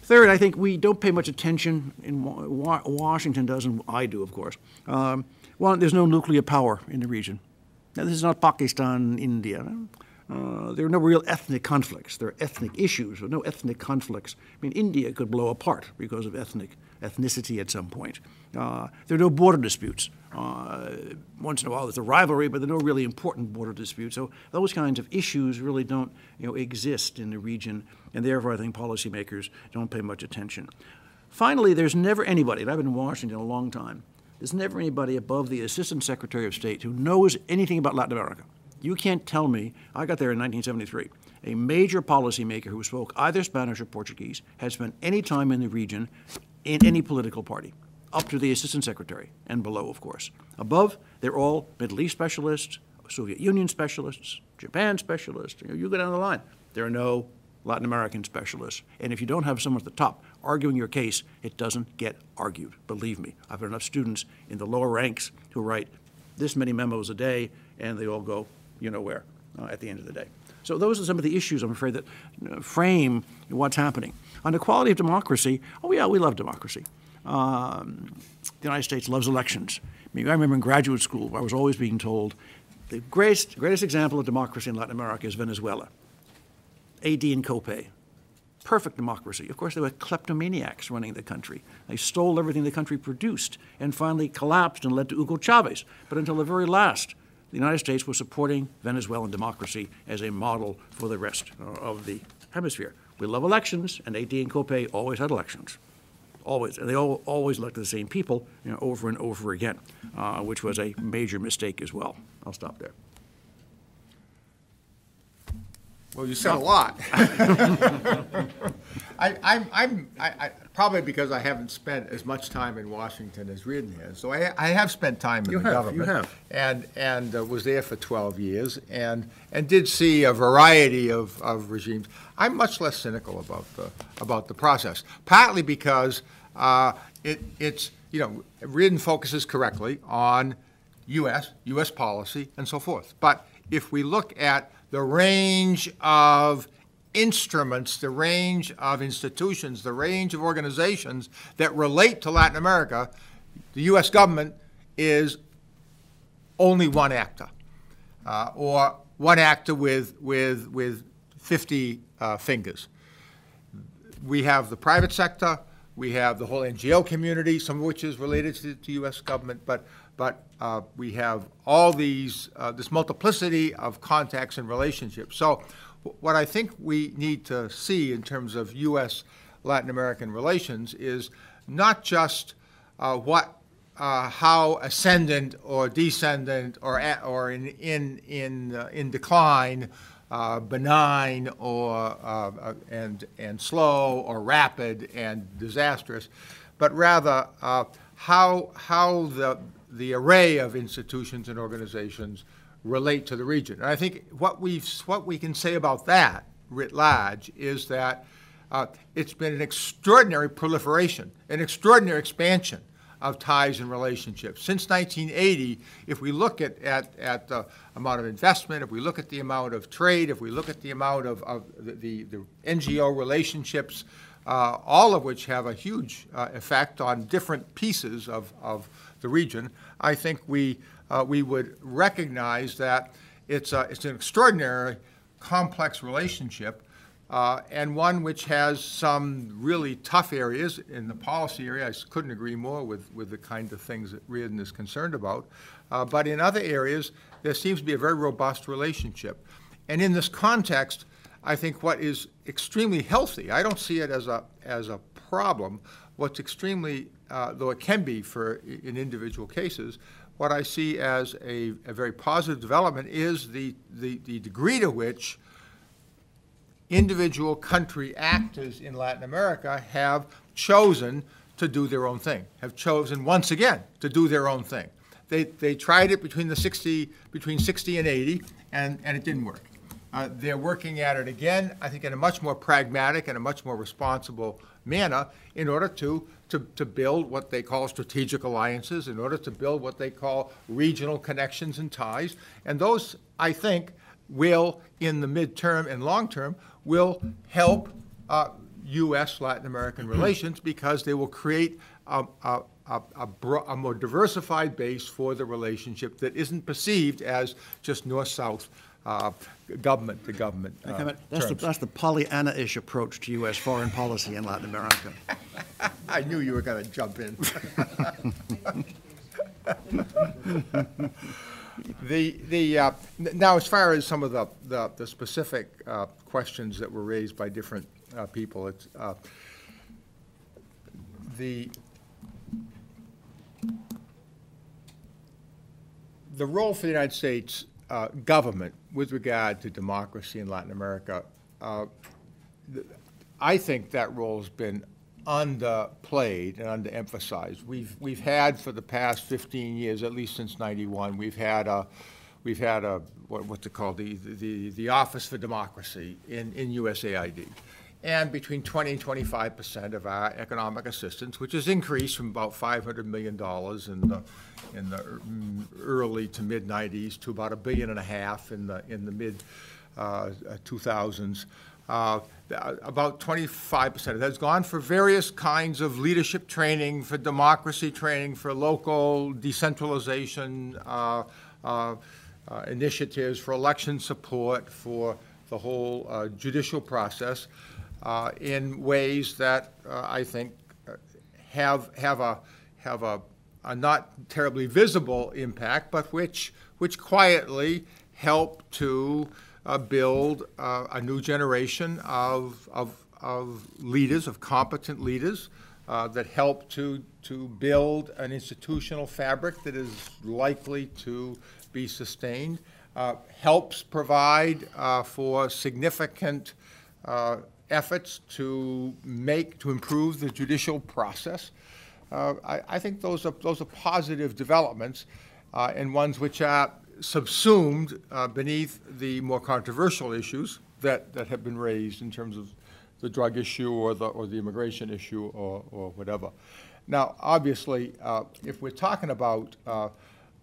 Third, I think we don't pay much attention, in Washington does, and I do, of course. One, there's no nuclear power in the region. Now, this is not Pakistan, India. There are no real ethnic conflicts. There are ethnic issues, but no ethnic conflicts. I mean, India could blow apart because of ethnicity at some point. There are no border disputes. Once in a while there's a rivalry, but there are no really important border disputes. So those kinds of issues really don't exist in the region, and therefore I think policymakers don't pay much attention. Finally, there's never anybody, and I've been in Washington a long time, there's never anybody above the Assistant Secretary of State who knows anything about Latin America. You can't tell me, I got there in 1973, a major policymaker who spoke either Spanish or Portuguese had spent any time in the region in any political party, up to the Assistant Secretary and below, of course. Above, they're all Middle East specialists, Soviet Union specialists, Japan specialists. You go down the line. There are no Latin American specialists. And if you don't have someone at the top arguing your case, it doesn't get argued. Believe me, I've had enough students in the lower ranks who write this many memos a day, and they all go where at the end of the day. So those are some of the issues, I'm afraid, that frame what's happening. On the quality of democracy, oh yeah, we love democracy. The United States loves elections. I remember in graduate school, I was always being told the greatest example of democracy in Latin America is Venezuela. A.D. and Copé. Perfect democracy. Of course, they were kleptomaniacs running the country. They stole everything the country produced and finally collapsed and led to Hugo Chavez. But until the very last, the United States was supporting Venezuelan democracy as a model for the rest of the hemisphere. We love elections, and AD and Copé always had elections. Always, and they always elected the same people, over and over again, which was a major mistake as well. I'll stop there. Well, you said a lot. I'm probably because I haven't spent as much time in Washington as Riordan has. So I have spent time in the government. You have. And was there for 12 years and did see a variety of regimes. I'm much less cynical about the process, partly because it's Riordan focuses correctly on U.S. policy and so forth. But if we look at the range of instruments, the range of institutions, the range of organizations that relate to Latin America, the U.S. government is only one actor, or one actor with 50 fingers. We have the private sector, we have the whole NGO community, some of which is related to U.S. government, but we have all these, this multiplicity of contacts and relationships. So what I think we need to see in terms of U.S.-Latin American relations is not just how ascendant or descendant or in decline, benign or and slow or rapid and disastrous, but rather how the array of institutions and organizations relate to the region. And I think what we can say about that writ large is that it's been an extraordinary proliferation, an extraordinary expansion of ties and relationships. Since 1980, if we look at the amount of investment, if we look at the amount of trade, if we look at the amount of the NGO relationships, all of which have a huge effect on different pieces of the region, I think we would recognize that it's an extraordinary complex relationship, and one which has some really tough areas. In the policy area, I couldn't agree more with the kind of things that Riordan is concerned about. But in other areas, there seems to be a very robust relationship. And in this context, I think what is extremely healthy, I don't see it as a problem. What's extremely, though it can be in individual cases, what I see as a very positive development is the degree to which individual country actors in Latin America have chosen to do their own thing, have chosen once again to do their own thing. They tried it between 60 and 80, and it didn't work. They're working at it again, I think, in a much more pragmatic and a much more responsible manner in order to build what they call strategic alliances, in order to build what they call regional connections and ties. And those, I think, will, in the midterm and long term, will help U.S.-Latin American relations because they will create a more diversified base for the relationship that isn't perceived as just north-south government to government. That's the Pollyanna-ish approach to U.S. foreign policy in Latin America. I knew you were going to jump in. Now, as far as some of the specific questions that were raised by different people, it's the role for the United States government with regard to democracy in Latin America, I think that role has been underplayed and underemphasized. We've had for the past 15 years, at least since '91, we've had what's it called, the Office for Democracy in USAID, and between 20 and 25% of our economic assistance, which has increased from about $500 million in the early to mid '90s to about $1.5 billion in the mid 2000s. About 25% of that has gone for various kinds of leadership training, for democracy training, for local decentralization initiatives, for election support, for the whole judicial process, in ways that I think have a not terribly visible impact, but which quietly help to build a new generation of leaders, of competent leaders, that help to build an institutional fabric that is likely to be sustained, helps provide for significant efforts to improve the judicial process. I think those are positive developments, and ones which are subsumed beneath the more controversial issues that have been raised in terms of the drug issue or the immigration issue or whatever. Now, obviously, if we're talking about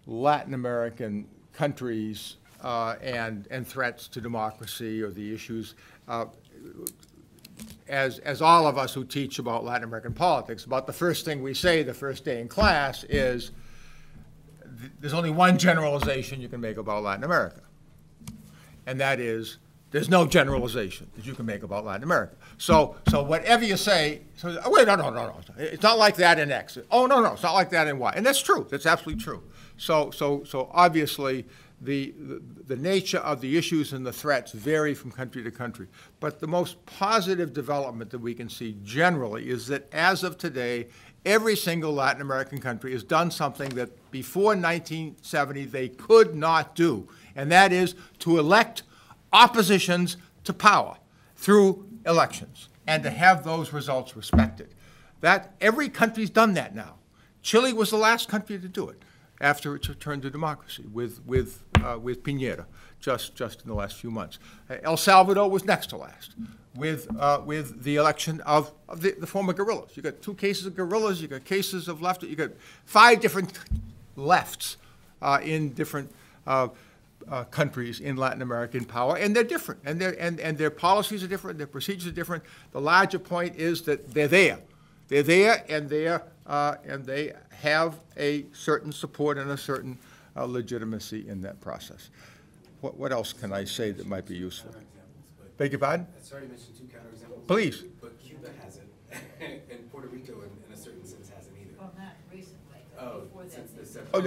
Latin American countries and threats to democracy or the issues, as all of us who teach about Latin American politics, about the first thing we say the first day in class is there's only one generalization you can make about Latin America, and that is there's no generalization that you can make about Latin America. So whatever you say, oh, wait, no, it's not like that in X. Oh, no, it's not like that in Y. And that's true. That's absolutely true. So obviously the nature of the issues and the threats vary from country to country. But the most positive development that we can see generally is that as of today, every single Latin American country has done something that before 1970 they could not do, and that is to elect oppositions to power through elections and to have those results respected. That every country's done that now. Chile was the last country to do it after its return to democracy with Piñera just in the last few months. El Salvador was next to last with the election of the former guerrillas. You got 2 cases of guerrillas, you got cases of left, you got 5 different lefts in different countries in Latin American power, and they're different, and their policies are different, their procedures are different. The larger point is that they're there, and they have a certain support and a certain legitimacy in that process. What else can I say that might be useful? Beg your pardon? Sorry to mention 2 counterexamples. Please. But Cuba hasn't, and Puerto Rico, in a certain sense, hasn't either. Well, not recently. Oh, since the Oh,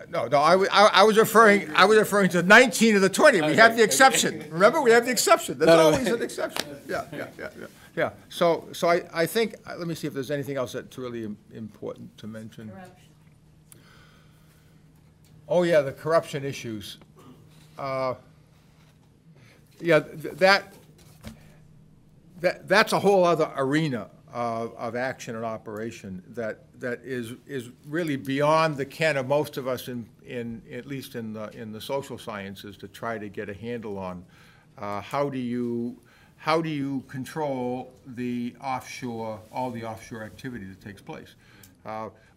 no. I was referring to 19 of the 20. We have the exception. Remember, we have the exception. There's always an exception. Yeah. So I think. Let me see if there's anything else that's really important to mention. Corruption. Oh yeah, the corruption issues. That's a whole other arena of action and operation that is really beyond the ken of most of us at least in the social sciences to try to get a handle on. How do you control all the offshore activity that takes place?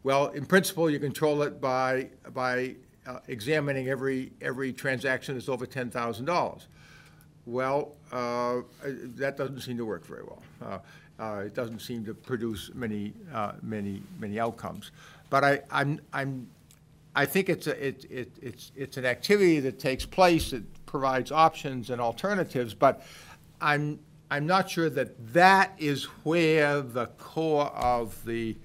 Well, in principle, you control it by examining every transaction that's over $10,000. Well, that doesn't seem to work very well. It doesn't seem to produce many outcomes. But I think it's an activity that takes place. It provides options and alternatives. But I'm not sure that is where the core of the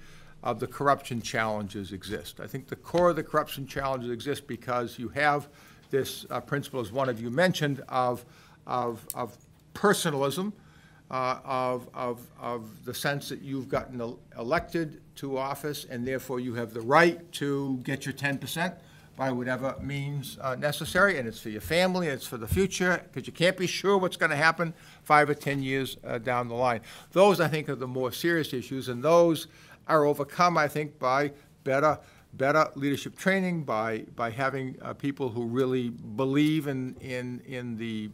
corruption challenges exist. I think the core of the corruption challenges exist because you have this principle, as one of you mentioned, of personalism, of the sense that you've gotten elected to office and therefore you have the right to get your 10% by whatever means necessary, and it's for your family, it's for the future, because you can't be sure what's going to happen 5 or 10 years down the line. Those, I think, are the more serious issues, and those are overcome, I think, by better leadership training, by having people who really believe in the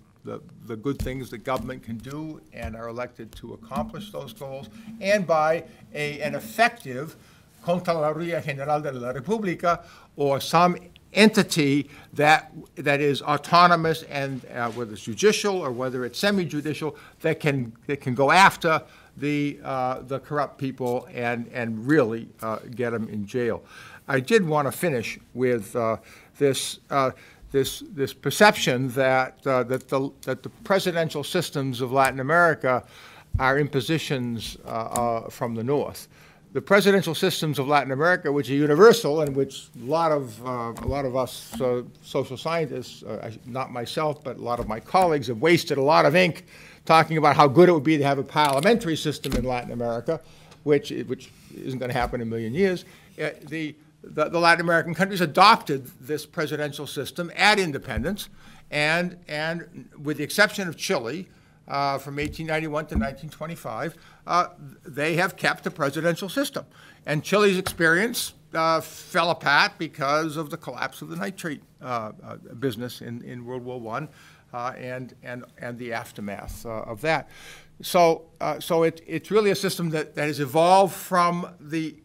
good things that government can do and are elected to accomplish those goals, and by an effective Contraloría General de la República, or some entity that is autonomous and whether it's judicial or whether it's semi-judicial, that can go after the corrupt people and really get them in jail. I did want to finish with this perception that the presidential systems of Latin America are impositions from the North. the presidential systems of Latin America, which are universal and which a lot of us social scientists, not myself, but a lot of my colleagues have wasted a lot of ink talking about how good it would be to have a parliamentary system in Latin America, which isn't going to happen in a million years. The Latin American countries adopted this presidential system at independence, and with the exception of Chile, from 1891 to 1925, they have kept a presidential system. And Chile's experience fell apart because of the collapse of the nitrate business in World War I and the aftermath of that. So it's really a system that has evolved from the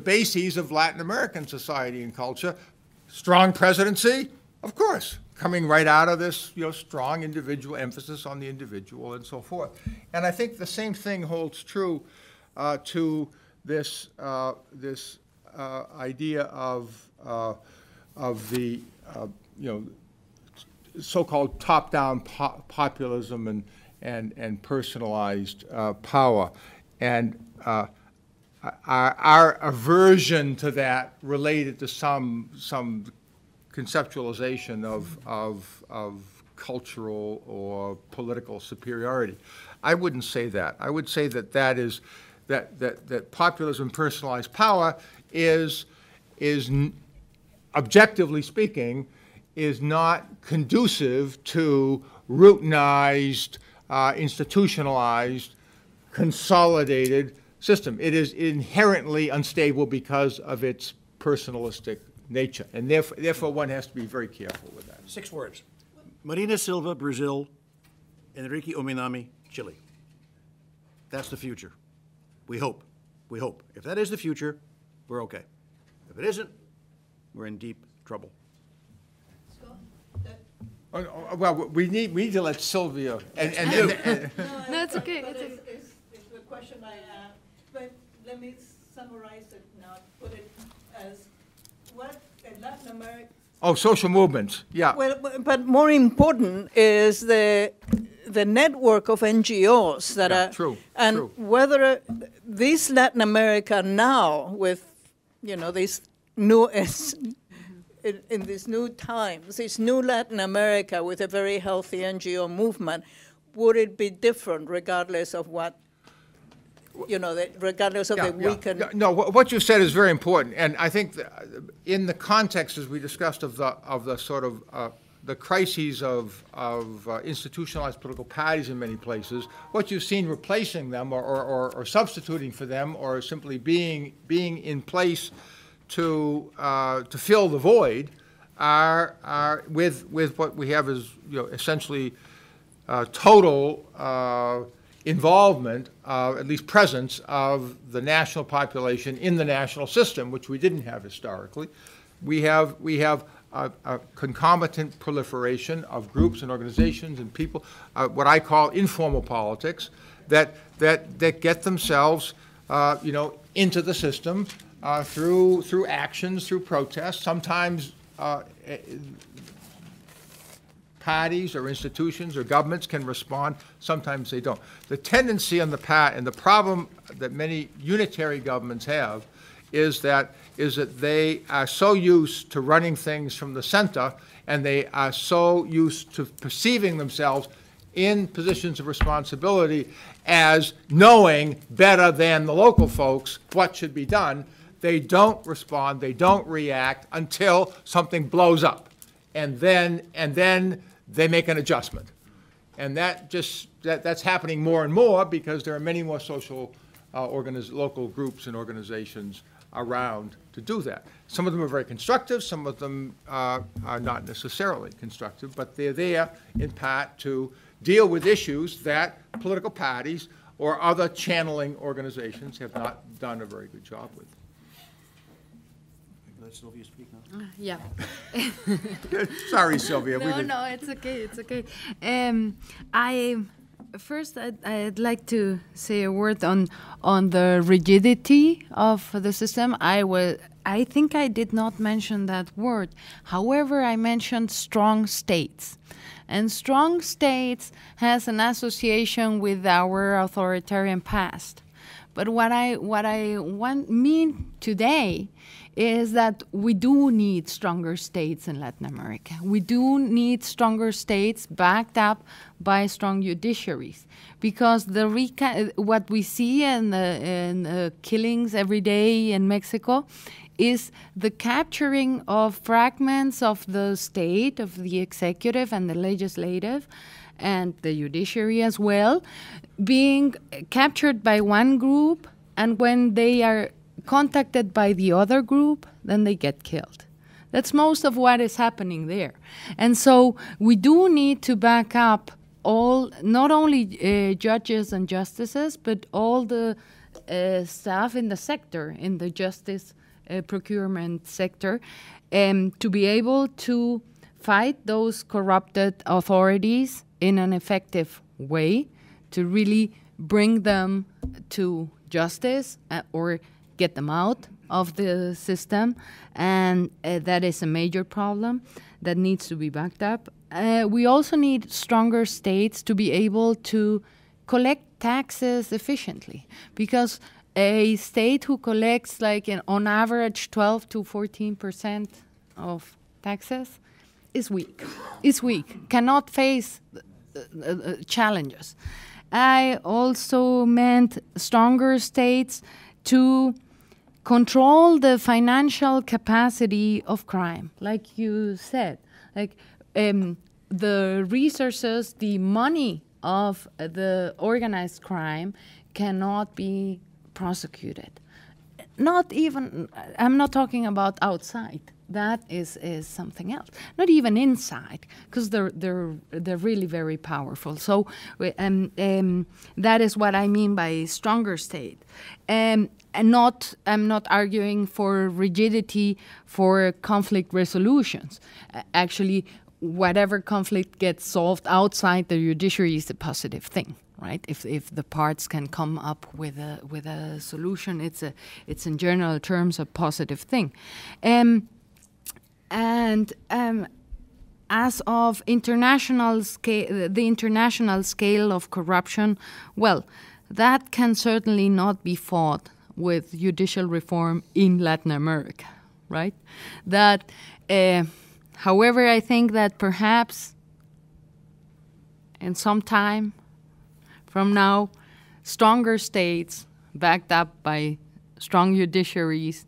bases of Latin American society and culture. Strong presidency, of course, coming right out of this, strong individual emphasis on the individual and so forth. And I think the same thing holds true to this idea of the so-called top-down populism and personalized power. And our aversion to that related to some conceptualization of cultural or political superiority. I wouldn't say that. I would say that populism, personalized power is objectively speaking, is not conducive to routinized, institutionalized, consolidated system. It is inherently unstable because of its personalistic nature, and therefore one has to be very careful with that. 6 words. Marina Silva, Brazil. Enrique Ominami, Chile. That's the future. We hope. We hope. If that is the future, we're okay. If it isn't, we're in deep trouble. Well, we need to let Silvia No, it's okay. It's the question I have, but let me summarize it now. Put it as what in Latin America. Oh, social movements. Yeah. Well, but more important is the network of NGOs that are true. And true. Whether this Latin America now with these new in these new times, this new Latin America with a very healthy NGO movement, would it be different regardless of what, regardless of the weakened? No, what you said is very important, and I think in the context, as we discussed, of the sort of the crises of institutionalized political parties in many places, what you've seen replacing them or substituting for them or simply being in place to fill the void are with what we have is essentially total involvement, at least presence of the national population in the national system, which we didn't have historically. We have a concomitant proliferation of groups and organizations and people, what I call informal politics, that get themselves into the system through actions, through protests. Sometimes parties or institutions or governments can respond. Sometimes they don't. The tendency on the and the problem that many unitary governments have is that they are so used to running things from the center, and they are so used to perceiving themselves in positions of responsibility as knowing better than the local folks what should be done. They don't respond, they don't react until something blows up, and then they make an adjustment. And that's happening more and more because there are many more social local groups and organizations around to do that. Some of them are very constructive, some of them are not necessarily constructive, but they're there in part to deal with issues that political parties or other channeling organizations have not done a very good job with. Let Silvia speak now. Yeah. Sorry, Silvia. No, it's okay. It's okay. First, I'd like to say a word on the rigidity of the system. I think I did not mention that word. However, I mentioned strong states. And strong states has an association with our authoritarian past. But what I mean today is that we do need stronger states in Latin America. We do need stronger states backed up by strong judiciaries, because what we see in the killings every day in Mexico is the capturing of fragments of the state, of the executive and the legislative, and the judiciary as well, being captured by one group, and when they are contacted by the other group, then they get killed. That's most of what is happening there. And so we do need to back up all, not only judges and justices, but all the staff in the sector, in the justice procurement sector, to be able to fight those corrupted authorities in an effective way, to really bring them to justice or get them out of the system. And that is a major problem that needs to be backed up. We also need stronger states to be able to collect taxes efficiently, because a state who collects on average 12 to 14% of taxes is weak, cannot face challenges. I also meant stronger states to control the financial capacity of crime, like you said, the resources, the money of the organized crime cannot be prosecuted. Not even, I'm not talking about outside. That is something else. Not even inside, because they're really very powerful. So that is what I mean by stronger state. And I'm not arguing for rigidity for conflict resolutions. Actually, whatever conflict gets solved outside the judiciary is a positive thing, right? If the parts can come up with a solution, it's in general terms a positive thing. As of international scale, the international scale of corruption, well, that can certainly not be fought with judicial reform in Latin America, right? That, however, I think that perhaps in some time from now, stronger states backed up by strong judiciaries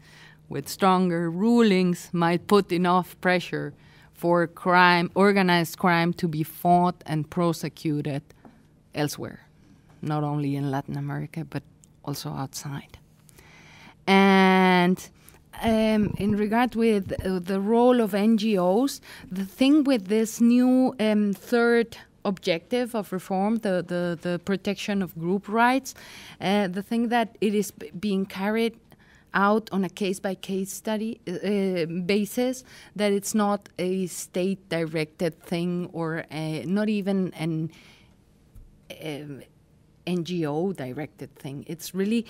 with stronger rulings might put enough pressure for crime, organized crime, to be fought and prosecuted elsewhere, not only in Latin America, but also outside. And in regard with the role of NGOs, the thing with this new third objective of reform, the protection of group rights, the thing that it is being carried out on a case-by-case study basis, that it's not a state-directed thing or not even an NGO-directed thing. It's really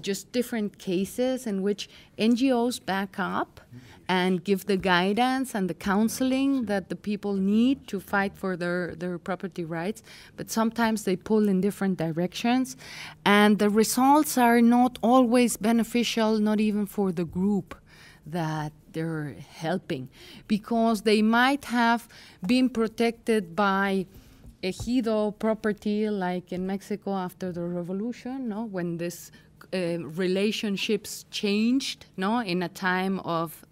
just different cases in which NGOs back up and give the guidance and the counseling that the people need to fight for their property rights, but sometimes they pull in different directions, and the results are not always beneficial, not even for the group that they're helping, because they might have been protected by ejido property, like in Mexico after the revolution, no? When this relationships changed, no, in a time of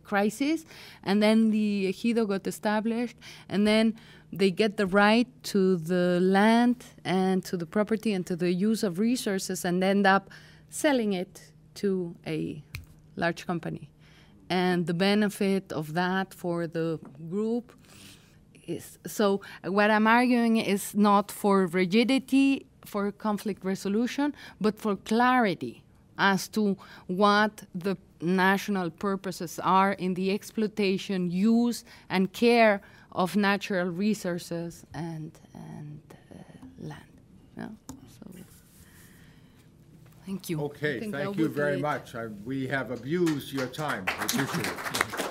crisis, and then the ejido got established, and then they get the right to the land and to the property and to the use of resources, and end up selling it to a large company. And the benefit of that for the group is, so what I'm arguing is not for rigidity for conflict resolution, but for clarity as to what the national purposes are in the exploitation, use, and care of natural resources and land. Yeah? So, thank you. Okay, thank you very much. We have abused your time. We appreciate it.